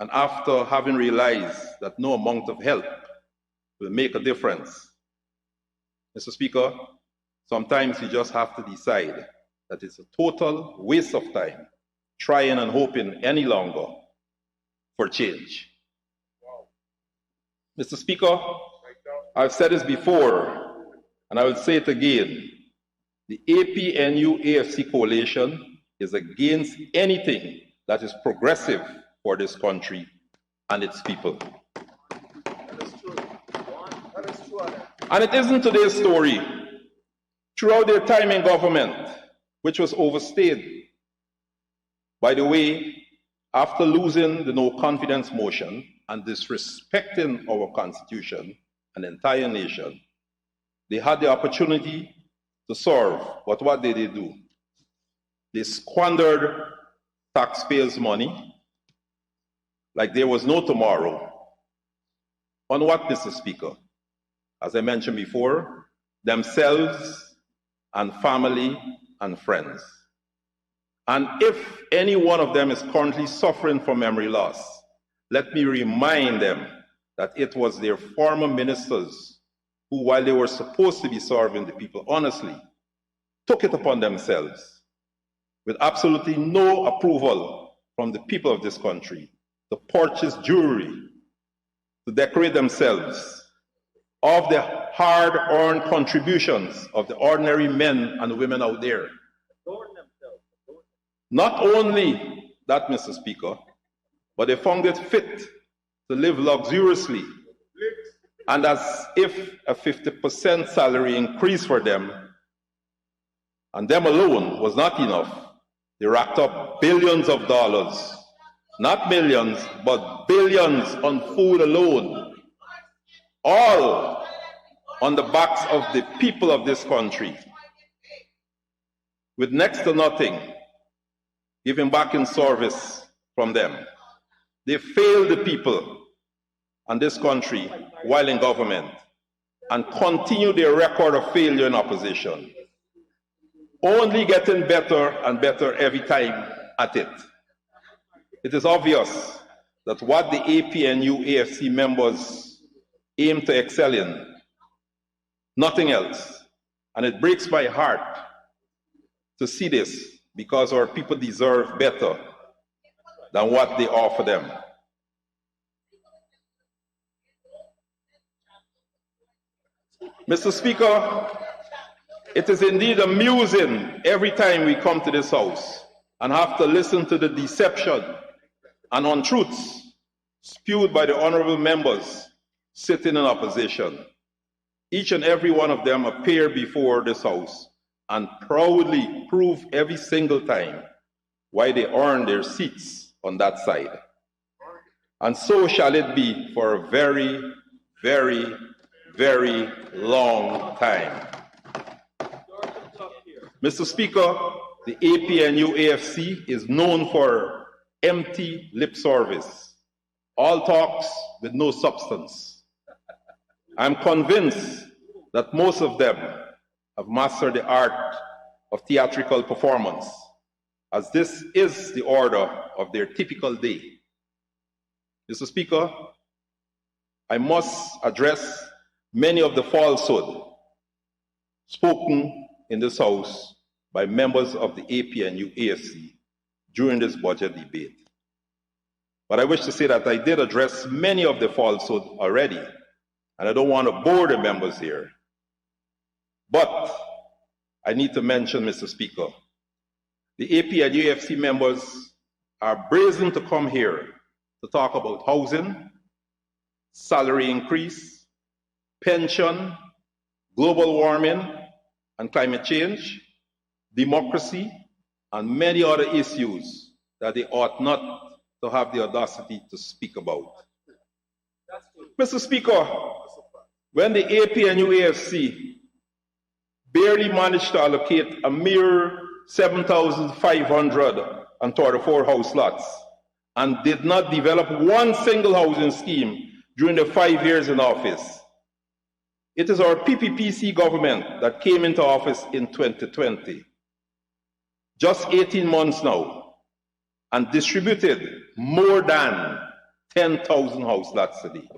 and after having realized that no amount of help will make a difference, Mr. Speaker, sometimes you just have to decide that it's a total waste of time trying and hoping any longer for change. Mr. Speaker, I've said this before, and I will say it again. The APNU AFC coalition is against anything that is progressive for this country and its people. That is true. That is true. And it isn't today's story. Throughout their time in government, which was overstayed, by the way, after losing the no confidence motion and disrespecting our constitution and the entire nation, they had the opportunity to serve. But what did they do? They squandered taxpayers' money like there was no tomorrow. On what, Mr. Speaker? As I mentioned before, themselves and family and friends. And if any one of them is currently suffering from memory loss, let me remind them that it was their former ministers who, while they were supposed to be serving the people honestly, took it upon themselves, with absolutely no approval from the people of this country, to purchase jewelry, to decorate themselves of the hard-earned contributions of the ordinary men and women out there. Not only that, Mr. Speaker, but they found it fit to live luxuriously, and as if a 50% salary increase for them, and them alone, was not enough, they racked up billions of dollars, not millions, but billions on food alone, all on the backs of the people of this country, with next to nothing given back in service from them. They failed the people and this country while in government and continue their record of failure in opposition, only getting better and better every time at it. It is obvious that what the APNU AFC members aim to excel in, nothing else. And it breaks my heart to see this, because our people deserve better than what they offer them. Mr. Speaker, it is indeed amusing every time we come to this House and have to listen to the deception and untruths spewed by the honorable members sitting in opposition. Each and every one of them appear before this House and proudly prove every single time why they earn their seats on that side. And so shall it be for a very, very, very long time. Mr. Speaker, the APNU AFC is known for empty lip service, all talks with no substance. I'm convinced that most of them have mastered the art of theatrical performance, as this is the order of their typical day. Mr. Speaker, I must address many of the falsehood spoken in this House by members of the APNU AFC during this budget debate. But I wish to say that I did address many of the falsehood already, and I don't want to bore the members here. But I need to mention, Mr. Speaker, the APNU AFC members are brazen to come here to talk about housing, salary increase, pension, global warming and climate change, democracy, and many other issues that they ought not to have the audacity to speak about. Mr. Speaker, when the APNU AFC barely managed to allocate a mere 7,534 house lots and did not develop one single housing scheme during the 5 years in office, it is our PPPC government that came into office in 2020, just 18 months now, and distributed more than 10,000 house lots a day.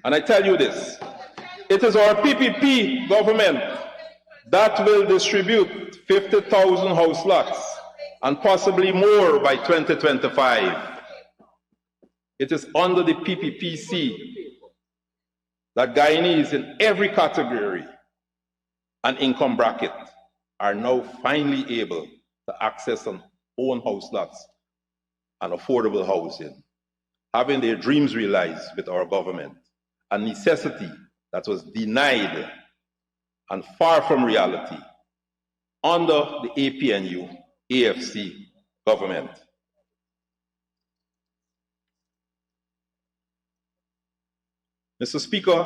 And I tell you this, it is our PPP government that will distribute 50,000 house lots and possibly more by 2025. It is under the PPPC that Guyanese in every category and income bracket are now finally able to access and own house lots and affordable housing, having their dreams realized with our government, a necessity that was denied and far from reality under the APNU AFC government. Mr. Speaker,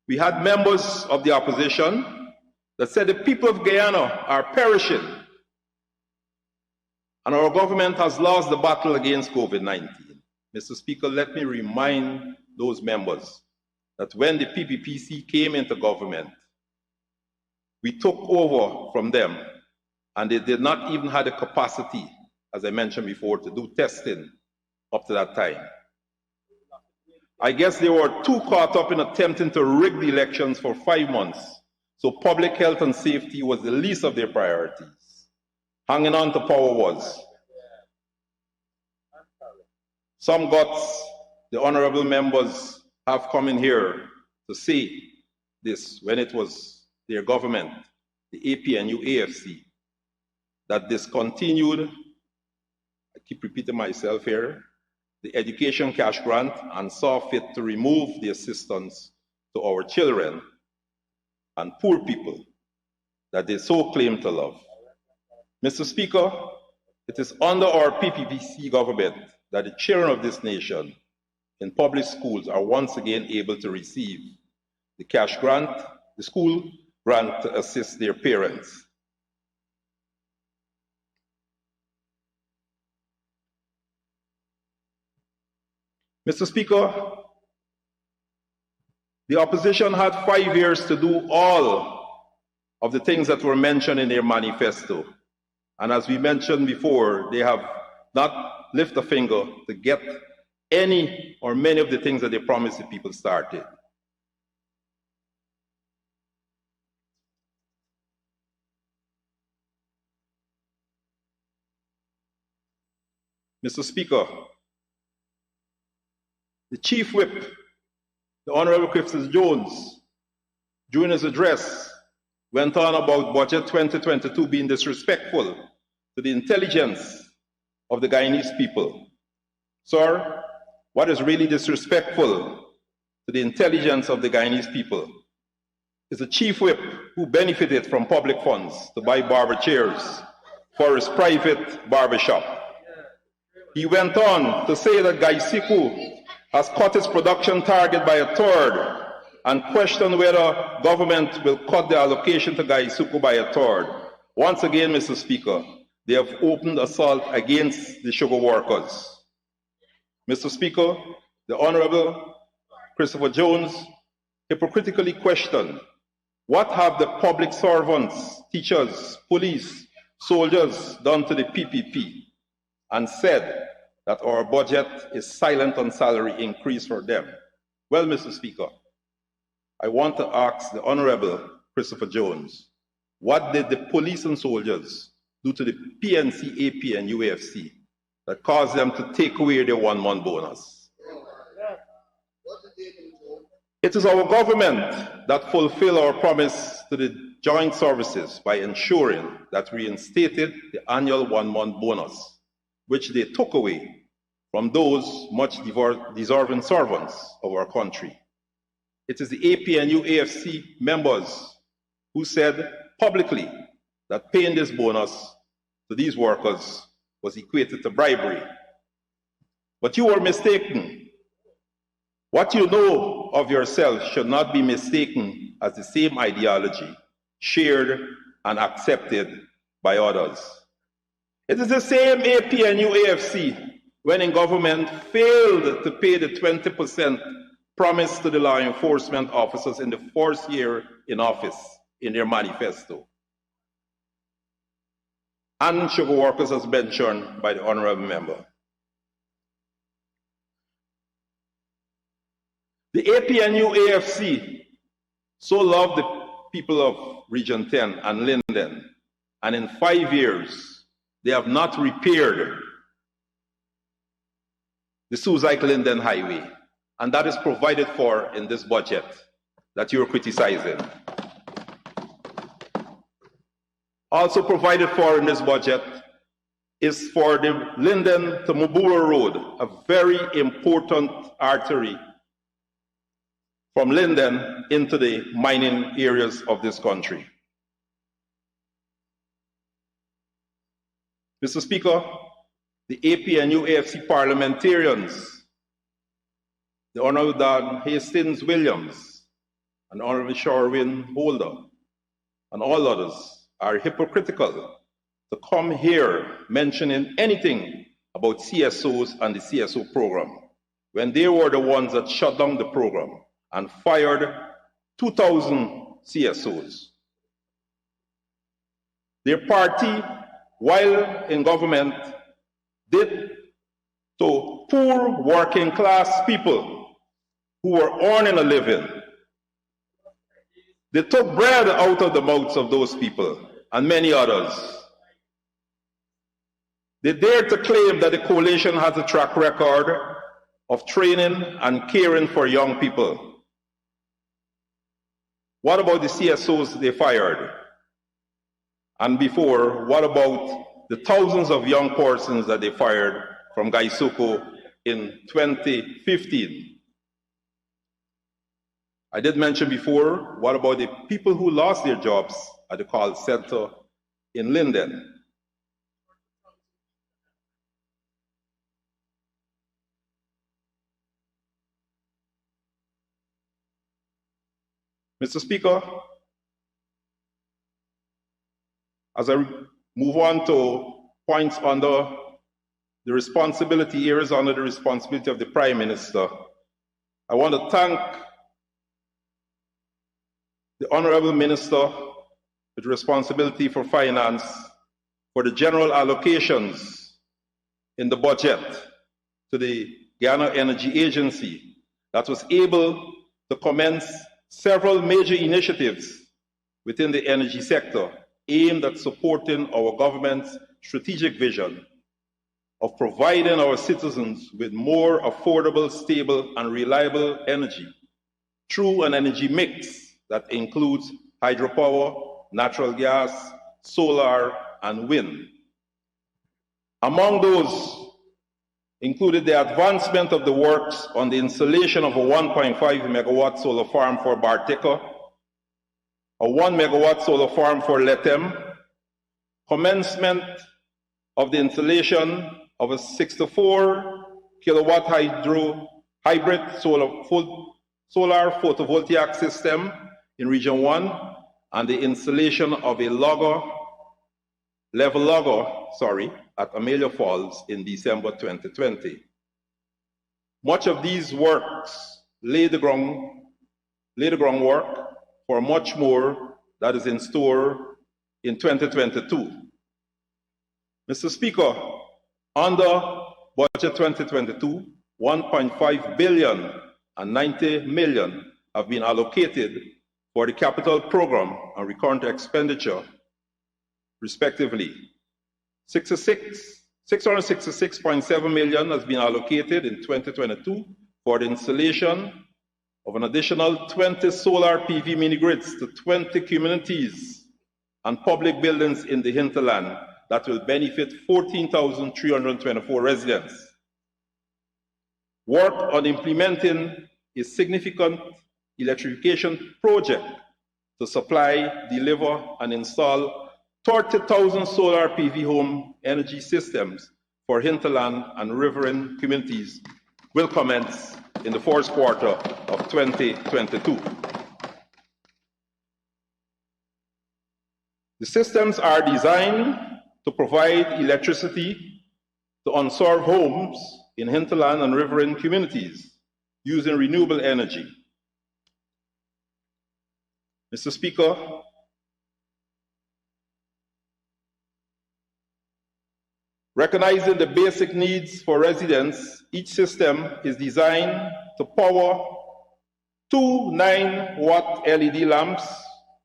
we had members of the opposition that said the people of Guyana are perishing and our government has lost the battle against COVID-19. Mr. Speaker, let me remind those members that when the PPPC came into government, we took over from them and they did not even have the capacity, as I mentioned before, to do testing up to that time. I guess they were too caught up in attempting to rig the elections for 5 months, so public health and safety was the least of their priorities. Hanging on to power was. Some guts, the honorable members have come in here to say this when it was their government, the APNU AFC, that discontinued, I keep repeating myself here, the education cash grant and saw fit to remove the assistance to our children and poor people that they so claim to love. Mr. Speaker, it is under our PPPC government that the children of this nation in public schools are once again able to receive the cash grant, the school grant to assist their parents. Mr. Speaker, the opposition had 5 years to do all of the things that were mentioned in their manifesto. And as we mentioned before, they have not lifted a finger to get any or many of the things that they promised the people started. Mr. Speaker, the Chief Whip, the Honorable Christopher Jones, during his address, went on about Budget 2022 being disrespectful to the intelligence of the Guyanese people. Sir, what is really disrespectful to the intelligence of the Guyanese people is the Chief Whip who benefited from public funds to buy barber chairs for his private barbershop. He went on to say that Gaisiku has cut its production target by 1/3 and questioned whether government will cut the allocation to Gaisuku by 1/3. Once again, Mr. Speaker, they have opened assault against the sugar workers. Mr. Speaker, the Honorable Christopher Jones hypocritically questioned, what have the public servants, teachers, police, soldiers done to the PPP, and said that our budget is silent on salary increase for them. Well, Mr. Speaker, I want to ask the Honorable Christopher Jones, what did the police and soldiers do to the PNC, AP, and UAFC that caused them to take away their 1-month bonus? It is our government that fulfilled our promise to the joint services by ensuring that we reinstated the annual 1-month bonus, which they took away from those much deserving servants of our country. It is the APNU AFC members who said publicly that paying this bonus to these workers was equated to bribery. But you were mistaken. What you know of yourself should not be mistaken as the same ideology shared and accepted by others. It is the same APNU AFC when in government failed to pay the 20% promised to the law enforcement officers in the first year in office in their manifesto. And sugar workers, as mentioned by the honorable member. The APNU AFC so loved the people of Region 10 and Linden, and in 5 years, they have not repaired the Suzaik-Linden Highway, and that is provided for in this budget that you're criticizing. Also provided for in this budget is for the Linden to Mubura Road, a very important artery from Linden into the mining areas of this country. Mr. Speaker, the APNU AFC parliamentarians, the Honorable Dan Hastings Williams, and Honorable Sherwin Holder, and all others are hypocritical to come here mentioning anything about CSOs and the CSO program when they were the ones that shut down the program and fired 2,000 CSOs. Their party, while in government, did to poor working class people who were earning a living. They took bread out of the mouths of those people and many others. They dared to claim that the coalition has a track record of training and caring for young people. What about the CSOs they fired? And before, what about the thousands of young persons that they fired from Gaisuko in 2015? I did mention before, what about the people who lost their jobs at the call center in Linden? Mr. Speaker, as I move on to points under the responsibility, areas under the responsibility of the Prime Minister, I want to thank the Honorable Minister with responsibility for finance for the general allocations in the budget to the Guyana Energy Agency that was able to commence several major initiatives within the energy sector aimed at supporting our government's strategic vision of providing our citizens with more affordable, stable, and reliable energy through an energy mix that includes hydropower, natural gas, solar, and wind. Among those included the advancement of the works on the installation of a 1.5 megawatt solar farm for Bartica, a 1 megawatt solar farm for Ret'd, commencement of the installation of a 64 kilowatt hybrid solar photovoltaic system in Region 1, and the installation of a level logger at Amelia Falls in December 2020. Much of these works lay the groundwork for much more that is in store in 2022. Mr. Speaker, under Budget 2022, 1.5 billion and 90 million have been allocated for the capital program and recurrent expenditure, respectively. 666.7 million has been allocated in 2022 for the installation of an additional 20 solar PV mini-grids to 20 communities and public buildings in the hinterland that will benefit 14,324 residents. Work on implementing a significant electrification project to supply, deliver, and install 30,000 solar PV home energy systems for hinterland and riverine communities will commence in the first quarter of 2022. The systems are designed to provide electricity to unserved homes in hinterland and riverine communities using renewable energy. Mr. Speaker, recognizing the basic needs for residents, each system is designed to power 2 9-watt LED lamps,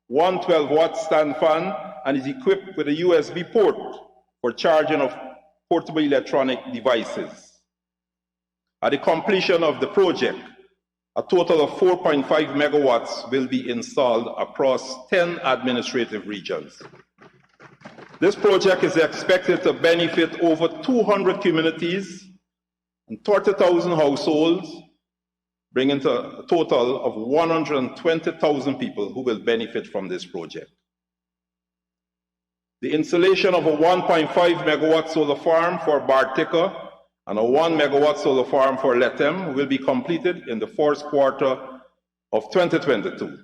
1 12-watt stand fan, and is equipped with a USB port for charging of portable electronic devices. At the completion of the project, a total of 4.5 megawatts will be installed across 10 administrative regions. This project is expected to benefit over 200 communities and 30,000 households, bringing to a total of 120,000 people who will benefit from this project. The installation of a 1.5 megawatt solar farm for Bartica and a 1 megawatt solar farm for Ret'd will be completed in the first quarter of 2022.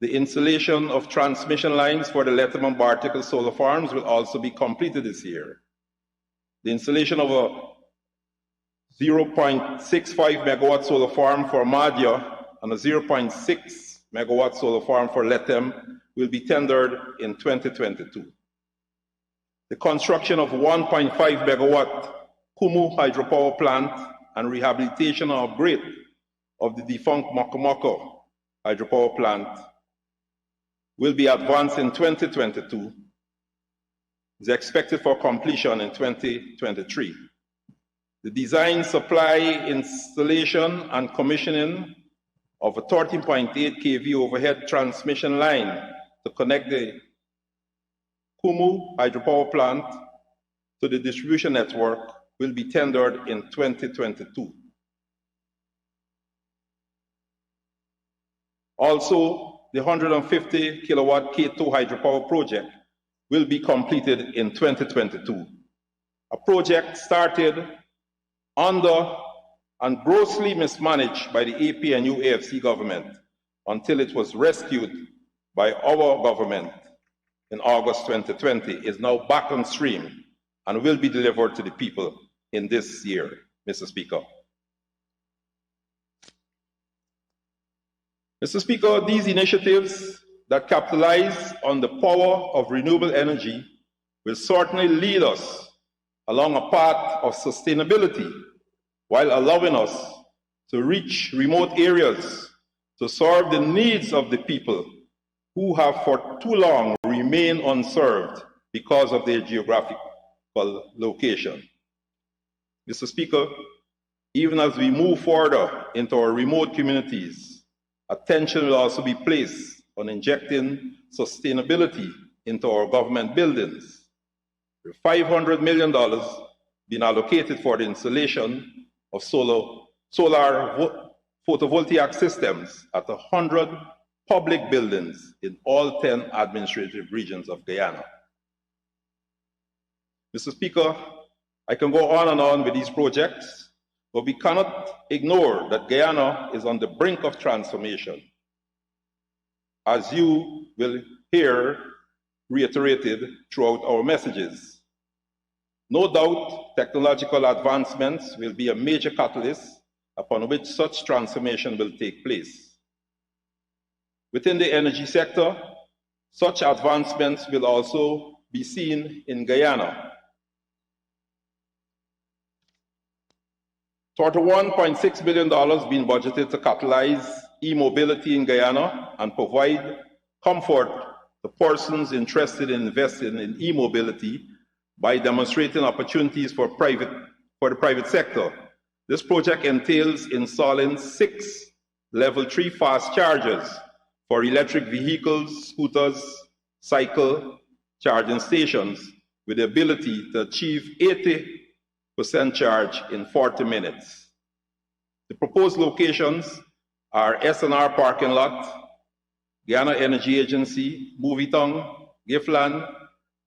The installation of transmission lines for the Ret'd and Bartica solar farms will also be completed this year. The installation of a 0.65 megawatt solar farm for Madhya and a 0.6 megawatt solar farm for Ret'd will be tendered in 2022. The construction of 1.5 megawatt Kumu hydropower plant and rehabilitation and upgrade of the defunct Mokomoko hydropower plant will be advanced in 2022. Is expected for completion in 2023. The design, supply, installation, and commissioning of a 13.8 kV overhead transmission line to connect the Kumu hydropower plant to the distribution network will be tendered in 2022. Also, the 150 kilowatt K2 hydropower project will be completed in 2022. A project started under and grossly mismanaged by the APNU AFC government until it was rescued by our government in August 2020 is now back on stream and will be delivered to the people in this year, Mr. Speaker. Mr. Speaker, these initiatives that capitalize on the power of renewable energy will certainly lead us along a path of sustainability while allowing us to reach remote areas to serve the needs of the people who have for too long remained unserved because of their geographical location. Mr. Speaker, even as we move further into our remote communities, attention will also be placed on injecting sustainability into our government buildings. With $500 million being allocated for the installation of solar photovoltaic systems at 100 public buildings in all 10 administrative regions of Guyana. Mr. Speaker, I can go on and on with these projects, but we cannot ignore that Guyana is on the brink of transformation. As you will hear reiterated throughout our messages. No doubt, technological advancements will be a major catalyst upon which such transformation will take place. Within the energy sector, such advancements will also be seen in Guyana. $31.6 billion being budgeted to catalyze e-mobility in Guyana and provide comfort to persons interested in investing in e-mobility by demonstrating opportunities for the private sector. This project entails installing 6 level 3 fast chargers for electric vehicles, scooters, cycle charging stations with the ability to achieve 80% charge in 40 minutes. The proposed locations are SNR parking lot, Guyana Energy Agency, Movitong, Giffland,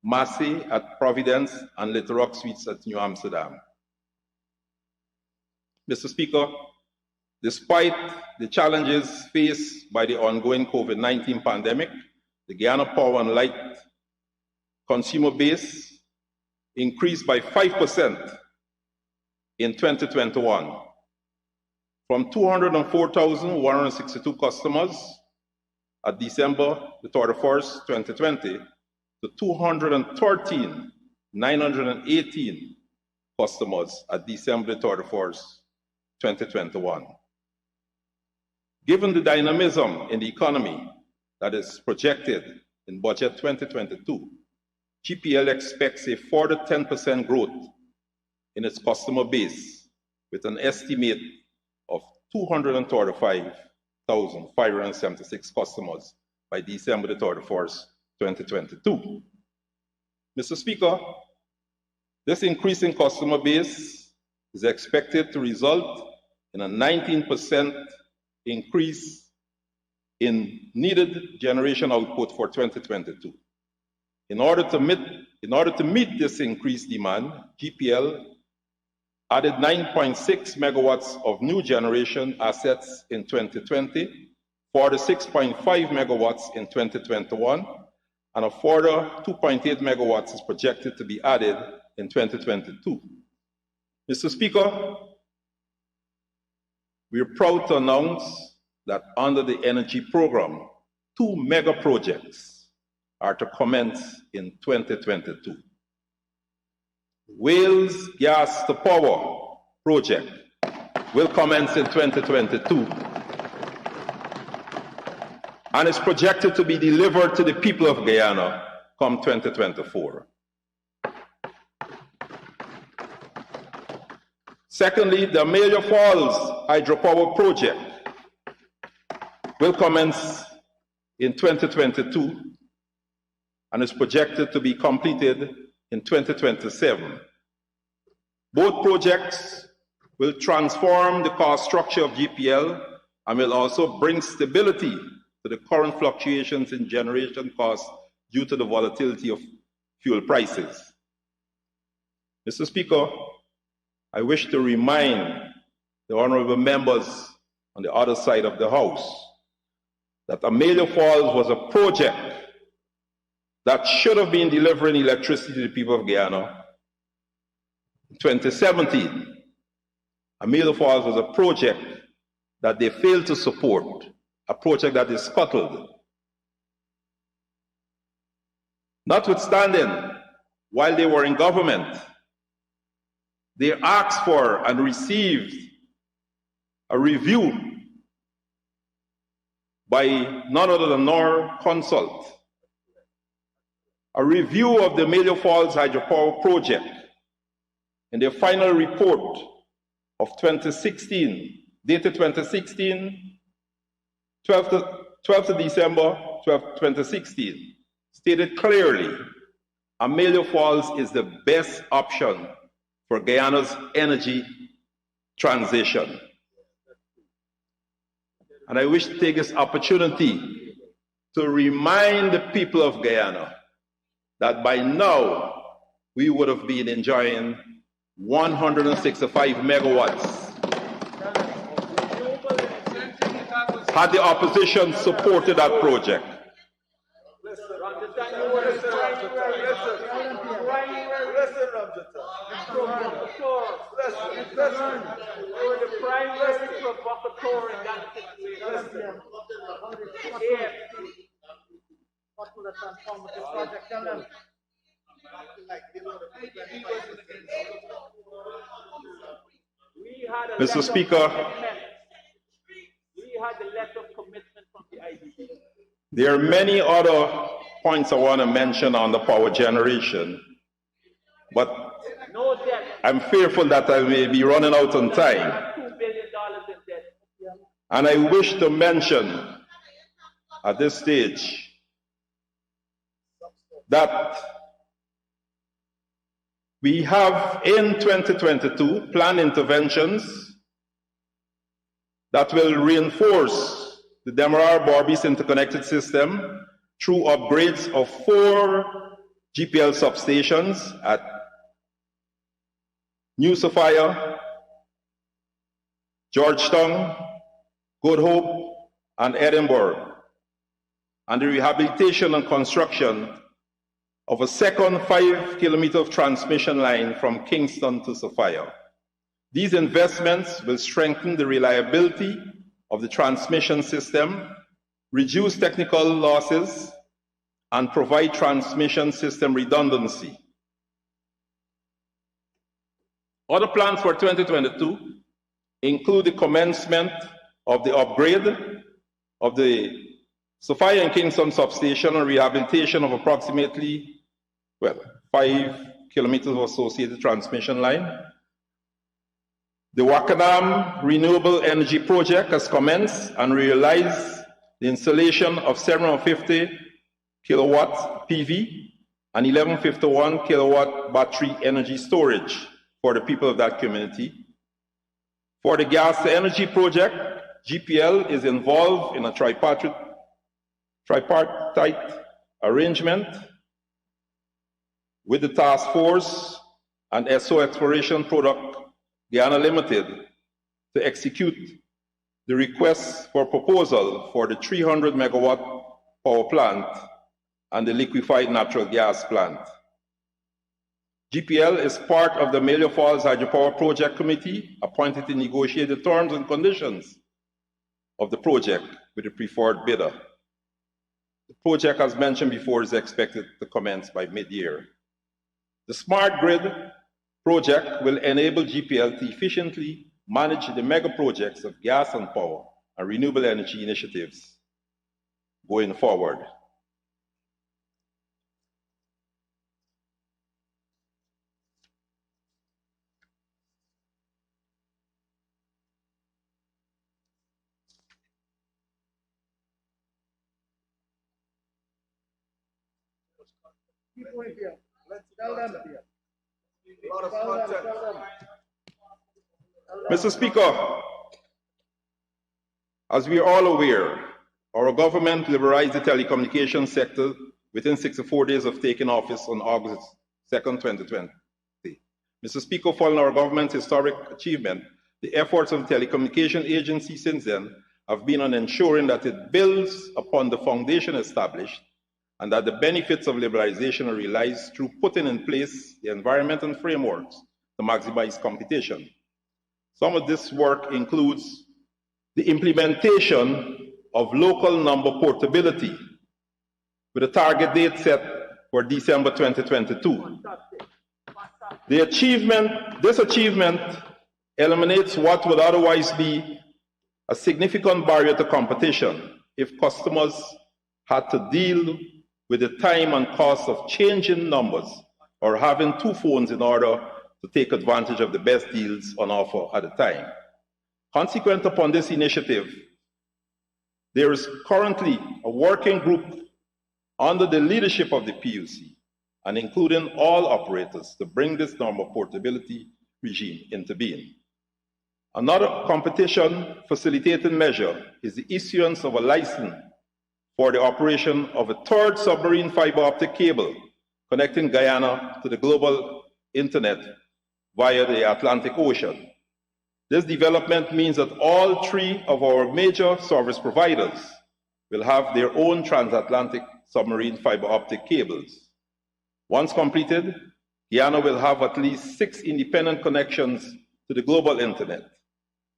Massey at Providence, and Little Rock Suites at New Amsterdam. Mr. Speaker, despite the challenges faced by the ongoing COVID-19 pandemic, the Guyana Power and Light consumer base increased by 5% in 2021, from 204,162 customers at December the 31st, 2020, to 213,918 customers at December the 31st, 2021. Given the dynamism in the economy that is projected in Budget 2022, GPL expects a further 10% growth in its customer base, with an estimate of 235,576 customers by December the 31st, 2022. Mr. Speaker, this increase in customer base is expected to result in a 19% increase in needed generation output for 2022. In order to meet this increased demand, GPL added 9.6 megawatts of new generation assets in 2020, 46.5 megawatts in 2021, and a further 2.8 megawatts is projected to be added in 2022. Mr. Speaker, we are proud to announce that under the energy program, 2 mega projects are to commence in 2022. Wales Gas to Power project will commence in 2022 and is projected to be delivered to the people of Guyana come 2024. Secondly, the Amelia Falls hydropower project will commence in 2022 and is projected to be completed in 2027. Both projects will transform the cost structure of GPL and will also bring stability to the current fluctuations in generation costs due to the volatility of fuel prices. Mr. Speaker, I wish to remind the honorable members on the other side of the House that Amelia Falls was a project that should have been delivering electricity to the people of Guyana. In 2017, Amelia Falls was a project that they failed to support, a project that is scuttled. Notwithstanding, while they were in government, they asked for and received a review by none other than Consult, a review of the Amelia Falls hydropower project. In their final report of 2016, dated 2016, 12th of December 2016, stated clearly, Amelia Falls is the best option for Guyana's energy transition. And I wish to take this opportunity to remind the people of Guyana that by now we would have been enjoying 165 megawatts had the opposition supported that project. The Prime Minister provocateur in that situation. What would have transformed this project? Tell them. Mr. Speaker, we had a letter of commitment from the IDB. There are many other points I want to mention on the power generation, but I'm fearful that I may be running out on time. $2 billion in debt. And I wish to mention at this stage that we have in 2022 planned interventions that will reinforce the Demerara-Borbis interconnected system through upgrades of 4 GPL substations at New Sophia, Georgetown, Good Hope, and Edinburgh, and the rehabilitation and construction of a second 5-kilometer of transmission line from Kingston to Sophia. These investments will strengthen the reliability of the transmission system, reduce technical losses, and provide transmission system redundancy. Other plans for 2022 include the commencement of the upgrade of the Sophia and Kingston substation and rehabilitation of approximately 5 kilometers of associated transmission line. The Wakadam Renewable Energy Project has commenced and realized the installation of 750 kilowatt PV and 1151 kilowatt battery energy storage for the people of that community. For the gas to energy project, GPL is involved in a tripartite arrangement with the task force and SO Exploration Product Guyana Limited to execute the request for proposal for the 300 megawatt power plant and the liquefied natural gas plant. GPL is part of the Amelia Falls Hydropower Project Committee appointed to negotiate the terms and conditions of the project with the preferred bidder. The project, as mentioned before, is expected to commence by mid-year. The smart grid project will enable GPL to efficiently manage the mega projects of gas and power and renewable energy initiatives going forward. People in here. Let's tell them here. A lot of content. Mr. Speaker, as we are all aware, our government liberalized the telecommunications sector within 64 days of taking office on August 2nd, 2020. Mr. Speaker, following our government's historic achievement, the efforts of the Telecommunication Agency since then have been on ensuring that it builds upon the foundation established and that the benefits of liberalization are realized through putting in place the environment and frameworks to maximize competition. Some of this work includes the implementation of local number portability with a target date set for December 2022. This achievement eliminates what would otherwise be a significant barrier to competition if customers had to deal with the time and cost of changing numbers or having two phones in order to take advantage of the best deals on offer at the time. Consequent upon this initiative, there is currently a working group under the leadership of the PUC and including all operators to bring this number portability regime into being. Another competition facilitating measure is the issuance of a license for the operation of a third submarine fiber optic cable connecting Guyana to the global internet via the Atlantic Ocean. This development means that all three of our major service providers will have their own transatlantic submarine fiber optic cables. Once completed, Guyana will have at least 6 independent connections to the global internet,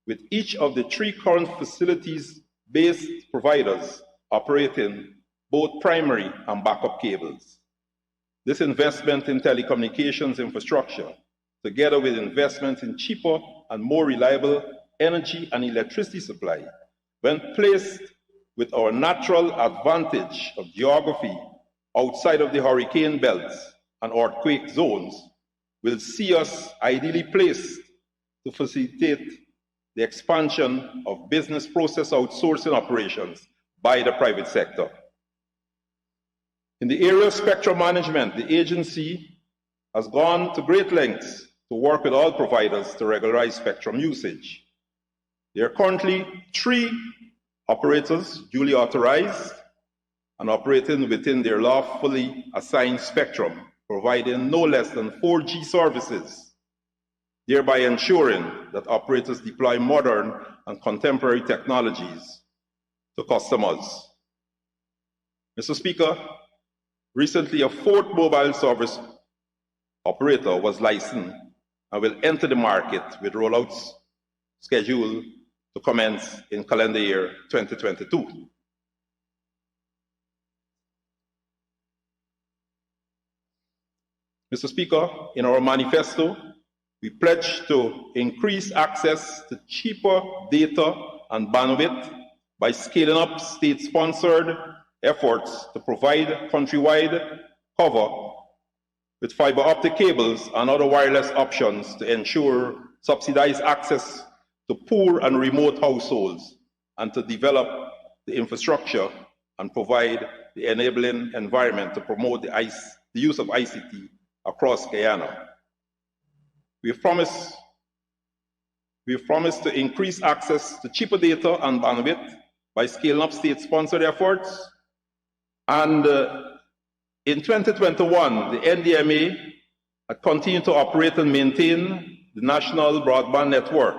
with each of the 3 current facilities-based providers operating both primary and backup cables. This investment in telecommunications infrastructure, together with investment in cheaper and more reliable energy and electricity supply, when placed with our natural advantage of geography outside of the hurricane belts and earthquake zones, will see us ideally placed to facilitate the expansion of business process outsourcing operations by the private sector. In the area of spectrum management, the agency has gone to great lengths to work with all providers to regularize spectrum usage. There are currently 3 operators duly authorized and operating within their lawfully assigned spectrum, providing no less than 4G services, thereby ensuring that operators deploy modern and contemporary technologies to customers. Mr. Speaker, recently a 4th mobile service operator was licensed and will enter the market with rollouts scheduled to commence in calendar year 2022. Mr. Speaker, in our manifesto, we pledge to increase access to cheaper data and bandwidth by scaling up state-sponsored efforts to provide countrywide cover with fiber optic cables and other wireless options to ensure subsidized access to poor and remote households, and to develop the infrastructure and provide the enabling environment to promote the use of ICT across Guyana. We have promised to increase access to cheaper data and bandwidth by scaling up state-sponsored efforts. And in 2021, the NDMA had continued to operate and maintain the national broadband network.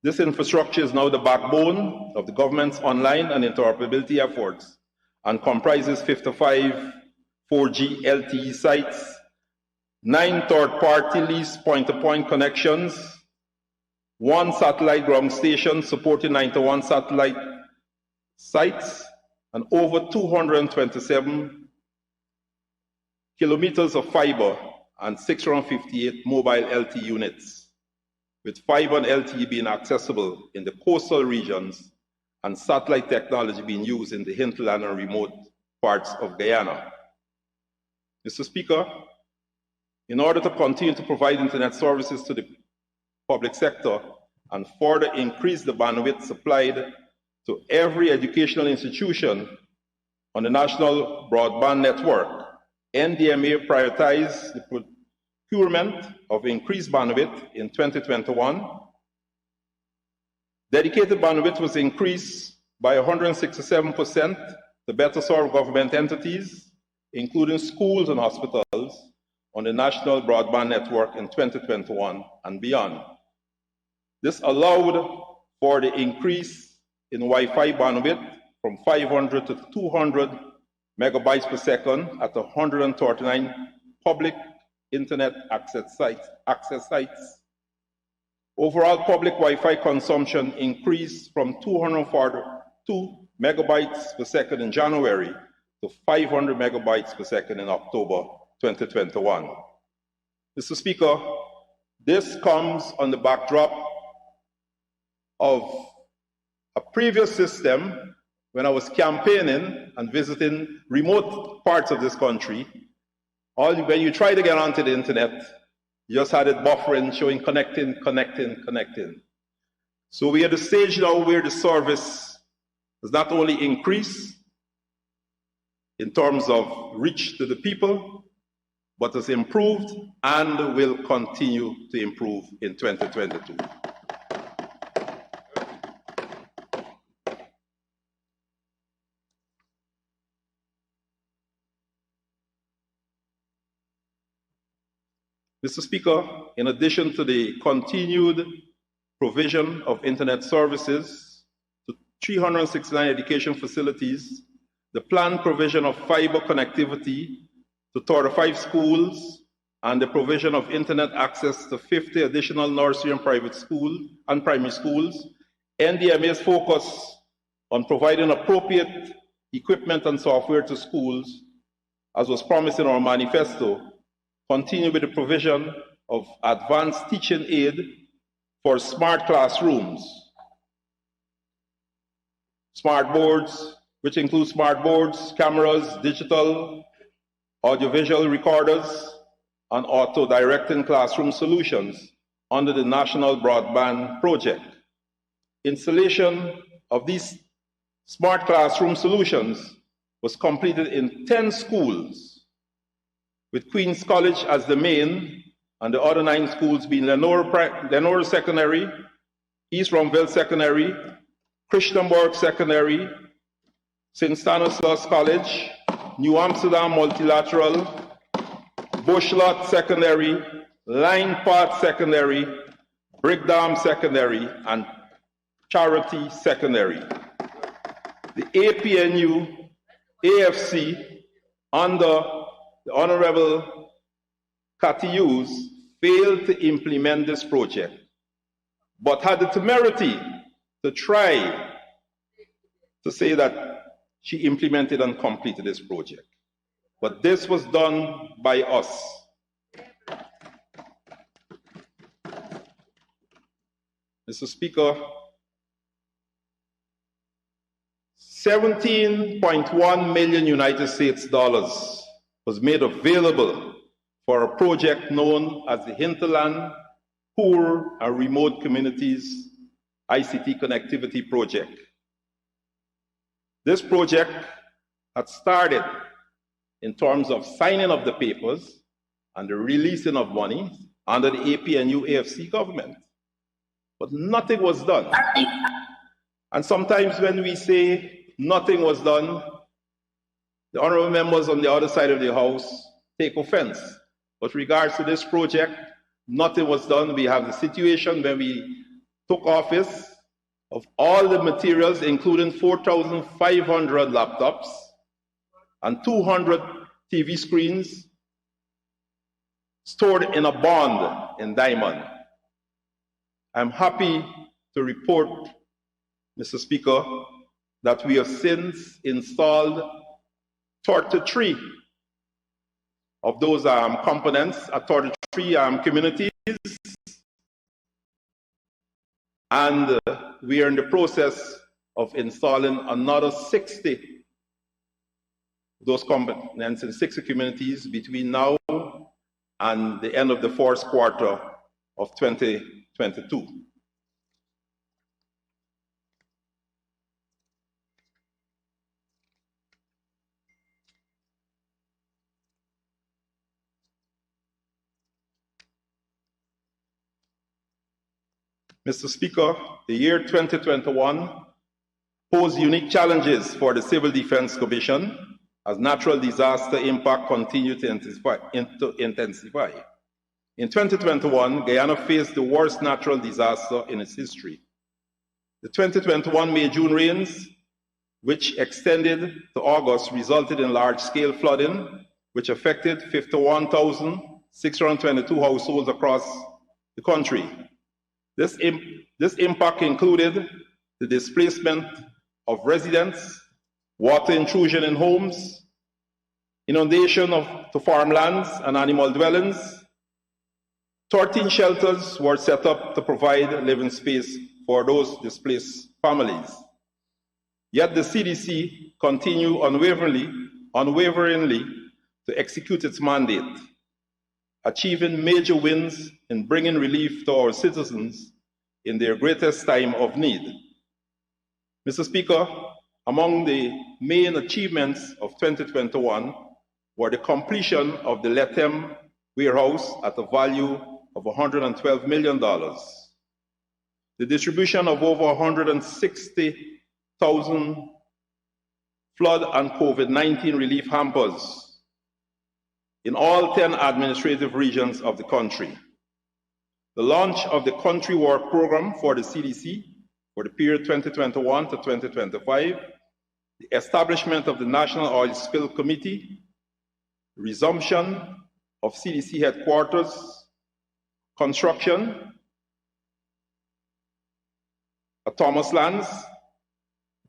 This infrastructure is now the backbone of the government's online and interoperability efforts and comprises 55 4G LTE sites, 9 third-party leased point-to-point connections, 1 satellite ground station supporting 91 satellite sites, and over 227 kilometers of fiber and 658 mobile LTE units, with fiber and LTE being accessible in the coastal regions and satellite technology being used in the hinterland and remote parts of Guyana. Mr. Speaker, in order to continue to provide internet services to the public sector and further increase the bandwidth supplied to every educational institution on the national broadband network, NDMA prioritized the procurement of increased bandwidth in 2021. Dedicated bandwidth was increased by 167% to better serve government entities, including schools and hospitals, on the national broadband network in 2021 and beyond. This allowed for the increase in Wi-Fi bandwidth from 500 to 200 megabytes per second at 139 public internet access sites. Overall public Wi-Fi consumption increased from 242 megabytes per second in January to 500 megabytes per second in October 2021. Mr. Speaker, this comes on the backdrop of a previous system when I was campaigning and visiting remote parts of this country. When you try to get onto the internet, you just had it buffering, showing connecting. So we are at the stage now where the service has not only increased in terms of reach to the people, but has improved and will continue to improve in 2022. Mr. Speaker, in addition to the continued provision of internet services to 369 education facilities, the planned provision of fiber connectivity to 35 schools, and the provision of internet access to 50 additional nursery and private schools and primary schools, NDMA's focus on providing appropriate equipment and software to schools, as was promised in our manifesto, continue with the provision of advanced teaching aid for smart classrooms, smart boards, which include smart boards, cameras, digital, audiovisual recorders, and auto-directing classroom solutions under the National Broadband Project. Installation of these smart classroom solutions was completed in 10 schools, with Queen's College as the main, and the other 9 schools being Lenore Secondary, East Rumville Secondary, Christianborg Secondary, St. Stanislaus College, New Amsterdam Multilateral, Bushlot Secondary, Line Path Secondary, Brigdam Secondary, and Charity Secondary. The APNU, AFC, under the Honorable Katius, failed to implement this project, but had the temerity to try to say that she implemented and completed this project. But this was done by us. Mr. Speaker, 17.1 million United States dollars was made available for a project known as the Hinterland, Poor and Remote Communities ICT Connectivity Project. This project had started in terms of signing of the papers and the releasing of money under the APNU AFC government, but nothing was done. And sometimes when we say nothing was done, the honorable members on the other side of the House take offense. But regards to this project, nothing was done. We have the situation when we took office of all the materials, including 4,500 laptops and 200 TV screens stored in a bond in Diamond. I'm happy to report, Mr. Speaker, that we have since installed 33 of those components at 33 communities. And we are in the process of installing another 60 those components in 60 communities between now and the end of the fourth quarter of 2022. Mr. Speaker, the year 2021 posed unique challenges for the Civil Defense Commission as natural disaster impact continued to intensify. In 2021, Guyana faced the worst natural disaster in its history. The 2021 May-June rains, which extended to August, resulted in large-scale flooding, which affected 51,622 households across the country. This impact included the displacement of residents, water intrusion in homes, inundation to farmlands and animal dwellings. 13 shelters were set up to provide living space for those displaced families. Yet the CDC continued unwaveringly to execute its mandate, achieving major wins in bringing relief to our citizens in their greatest time of need. Mr. Speaker, among the main achievements of 2021 were the completion of the Ret'd warehouse at a value of $112 million, the distribution of over 160,000 flood and COVID-19 relief hampers in all 10 administrative regions of the country, the launch of the Country Work Program for the CDC for the period 2021 to 2025, the establishment of the National Oil Spill Committee, resumption of CDC headquarters, construction at Thomas Lands,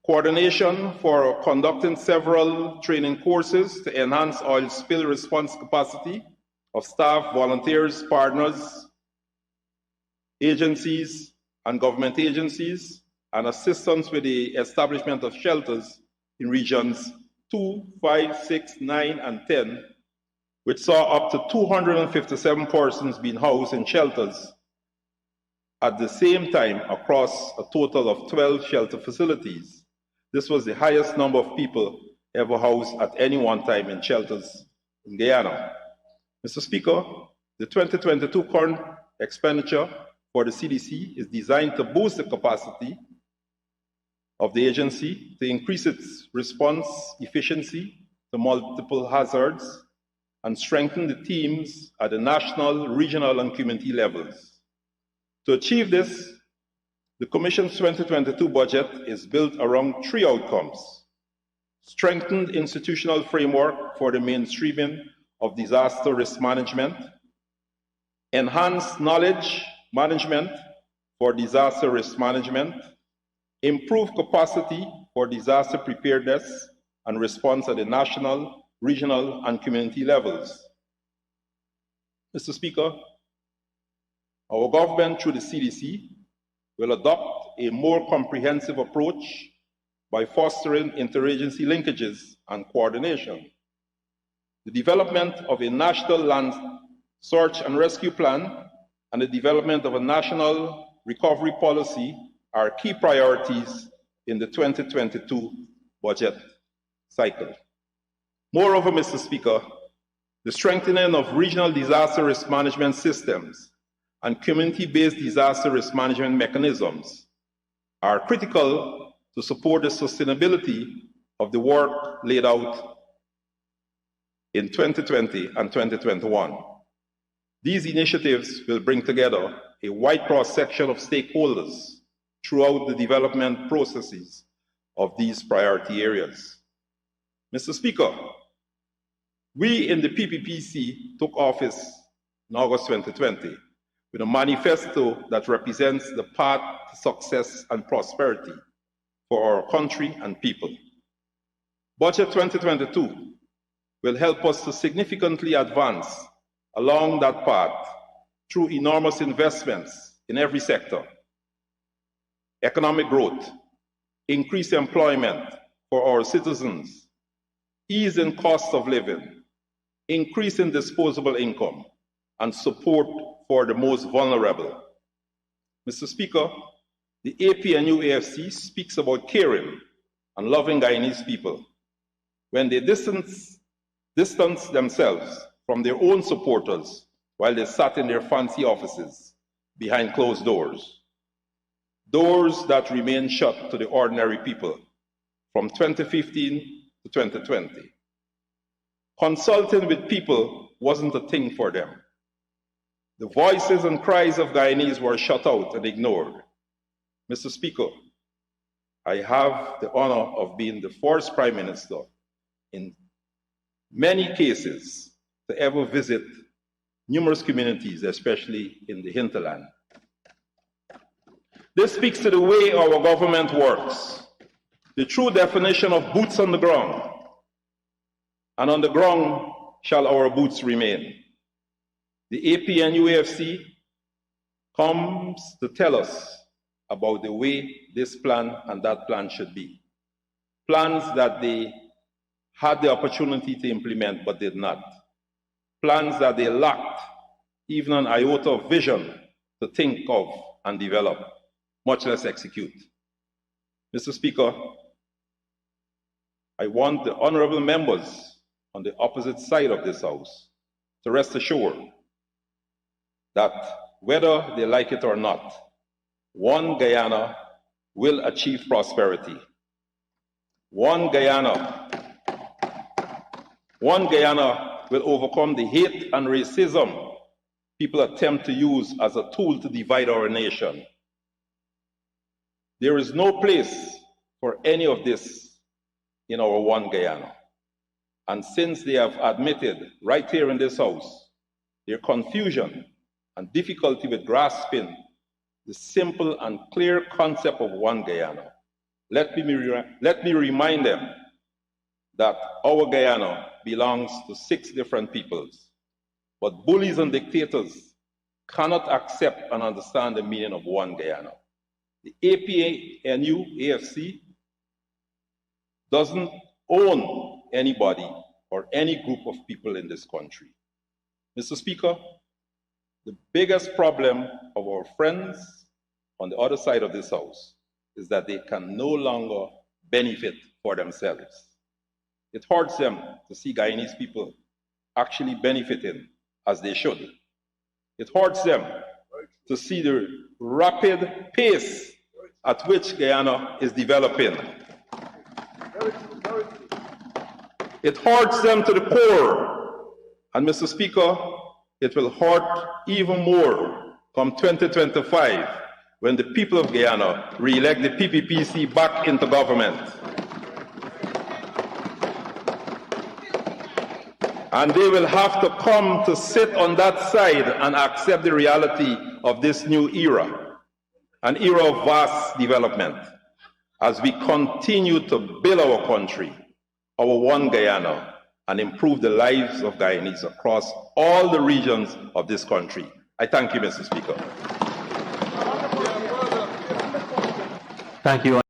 coordination for conducting several training courses to enhance oil spill response capacity of staff, volunteers, partners, agencies, and government agencies, and assistance with the establishment of shelters in regions 2, 5, 6, 9, and 10, which saw up to 257 persons being housed in shelters at the same time across a total of 12 shelter facilities. This was the highest number of people ever housed at any one time in shelters in Guyana. Mr. Speaker, the 2022 current expenditure for the CDC is designed to boost the capacity of the agency to increase its response efficiency to multiple hazards and strengthen the teams at the national, regional, and community levels. To achieve this, the Commission's 2022 budget is built around 3 outcomes: strengthened institutional framework for the mainstreaming of disaster risk management, enhanced knowledge management for disaster risk management, improved capacity for disaster preparedness and response at the national, regional, and community levels. Mr. Speaker, our government, through the CDC, will adopt a more comprehensive approach by fostering interagency linkages and coordination. The development of a national land search and rescue plan and the development of a national recovery policy are key priorities in the 2022 budget cycle. Moreover, Mr. Speaker, the strengthening of regional disaster risk management systems and community-based disaster risk management mechanisms are critical to support the sustainability of the work laid out in 2020 and 2021. These initiatives will bring together a wide cross-section of stakeholders throughout the development processes of these priority areas. Mr. Speaker, we in the PPPC took office in August 2020 with a manifesto that represents the path to success and prosperity for our country and people. Budget 2022 will help us to significantly advance along that path through enormous investments in every sector: economic growth, increased employment for our citizens, ease in cost of living, increase in disposable income, and support for the most vulnerable. Mr. Speaker, the APNU-AFC speaks about caring and loving Guyanese people when they distance themselves from their own supporters while they sat in their fancy offices behind closed doors. Doors that remain shut to the ordinary people from 2015 to 2020. Consulting with people wasn't a thing for them. The voices and cries of Guyanese were shut out and ignored. Mr. Speaker, I have the honor of being the first Prime Minister in many cases to ever visit numerous communities, especially in the hinterland. This speaks to the way our government works, the true definition of boots on the ground. And on the ground shall our boots remain. The APNU-AFC comes to tell us about the way this plan and that plan should be. Plans that they had the opportunity to implement but did not. Plans that they lacked even an iota of vision to think of and develop, much less execute. Mr. Speaker, I want the honorable members on the opposite side of this House to rest assured that whether they like it or not, One Guyana will achieve prosperity. One Guyana will overcome the hate and racism people attempt to use as a tool to divide our nation. There is no place for any of this in our One Guyana. And since they have admitted right here in this House their confusion and difficulty with grasping the simple and clear concept of One Guyana, let me remind them that our Guyana belongs to 6 different peoples. But bullies and dictators cannot accept and understand the meaning of One Guyana. The APNU-AFC doesn't own anybody or any group of people in this country. Mr. Speaker, the biggest problem of our friends on the other side of this House is that they can no longer benefit for themselves. It hurts them to see Guyanese people actually benefiting as they should. It hurts them to see the rapid pace at which Guyana is developing. It hurts them to the core. And Mr. Speaker, it will hurt even more come 2025 when the people of Guyana re-elect the PPPC back into government. And they will have to come to sit on that side and accept the reality of this new era, an era of vast development, as we continue to build our country, our One Guyana, and improve the lives of Guyanese across all the regions of this country. I thank you, Mr. Speaker. Thank you.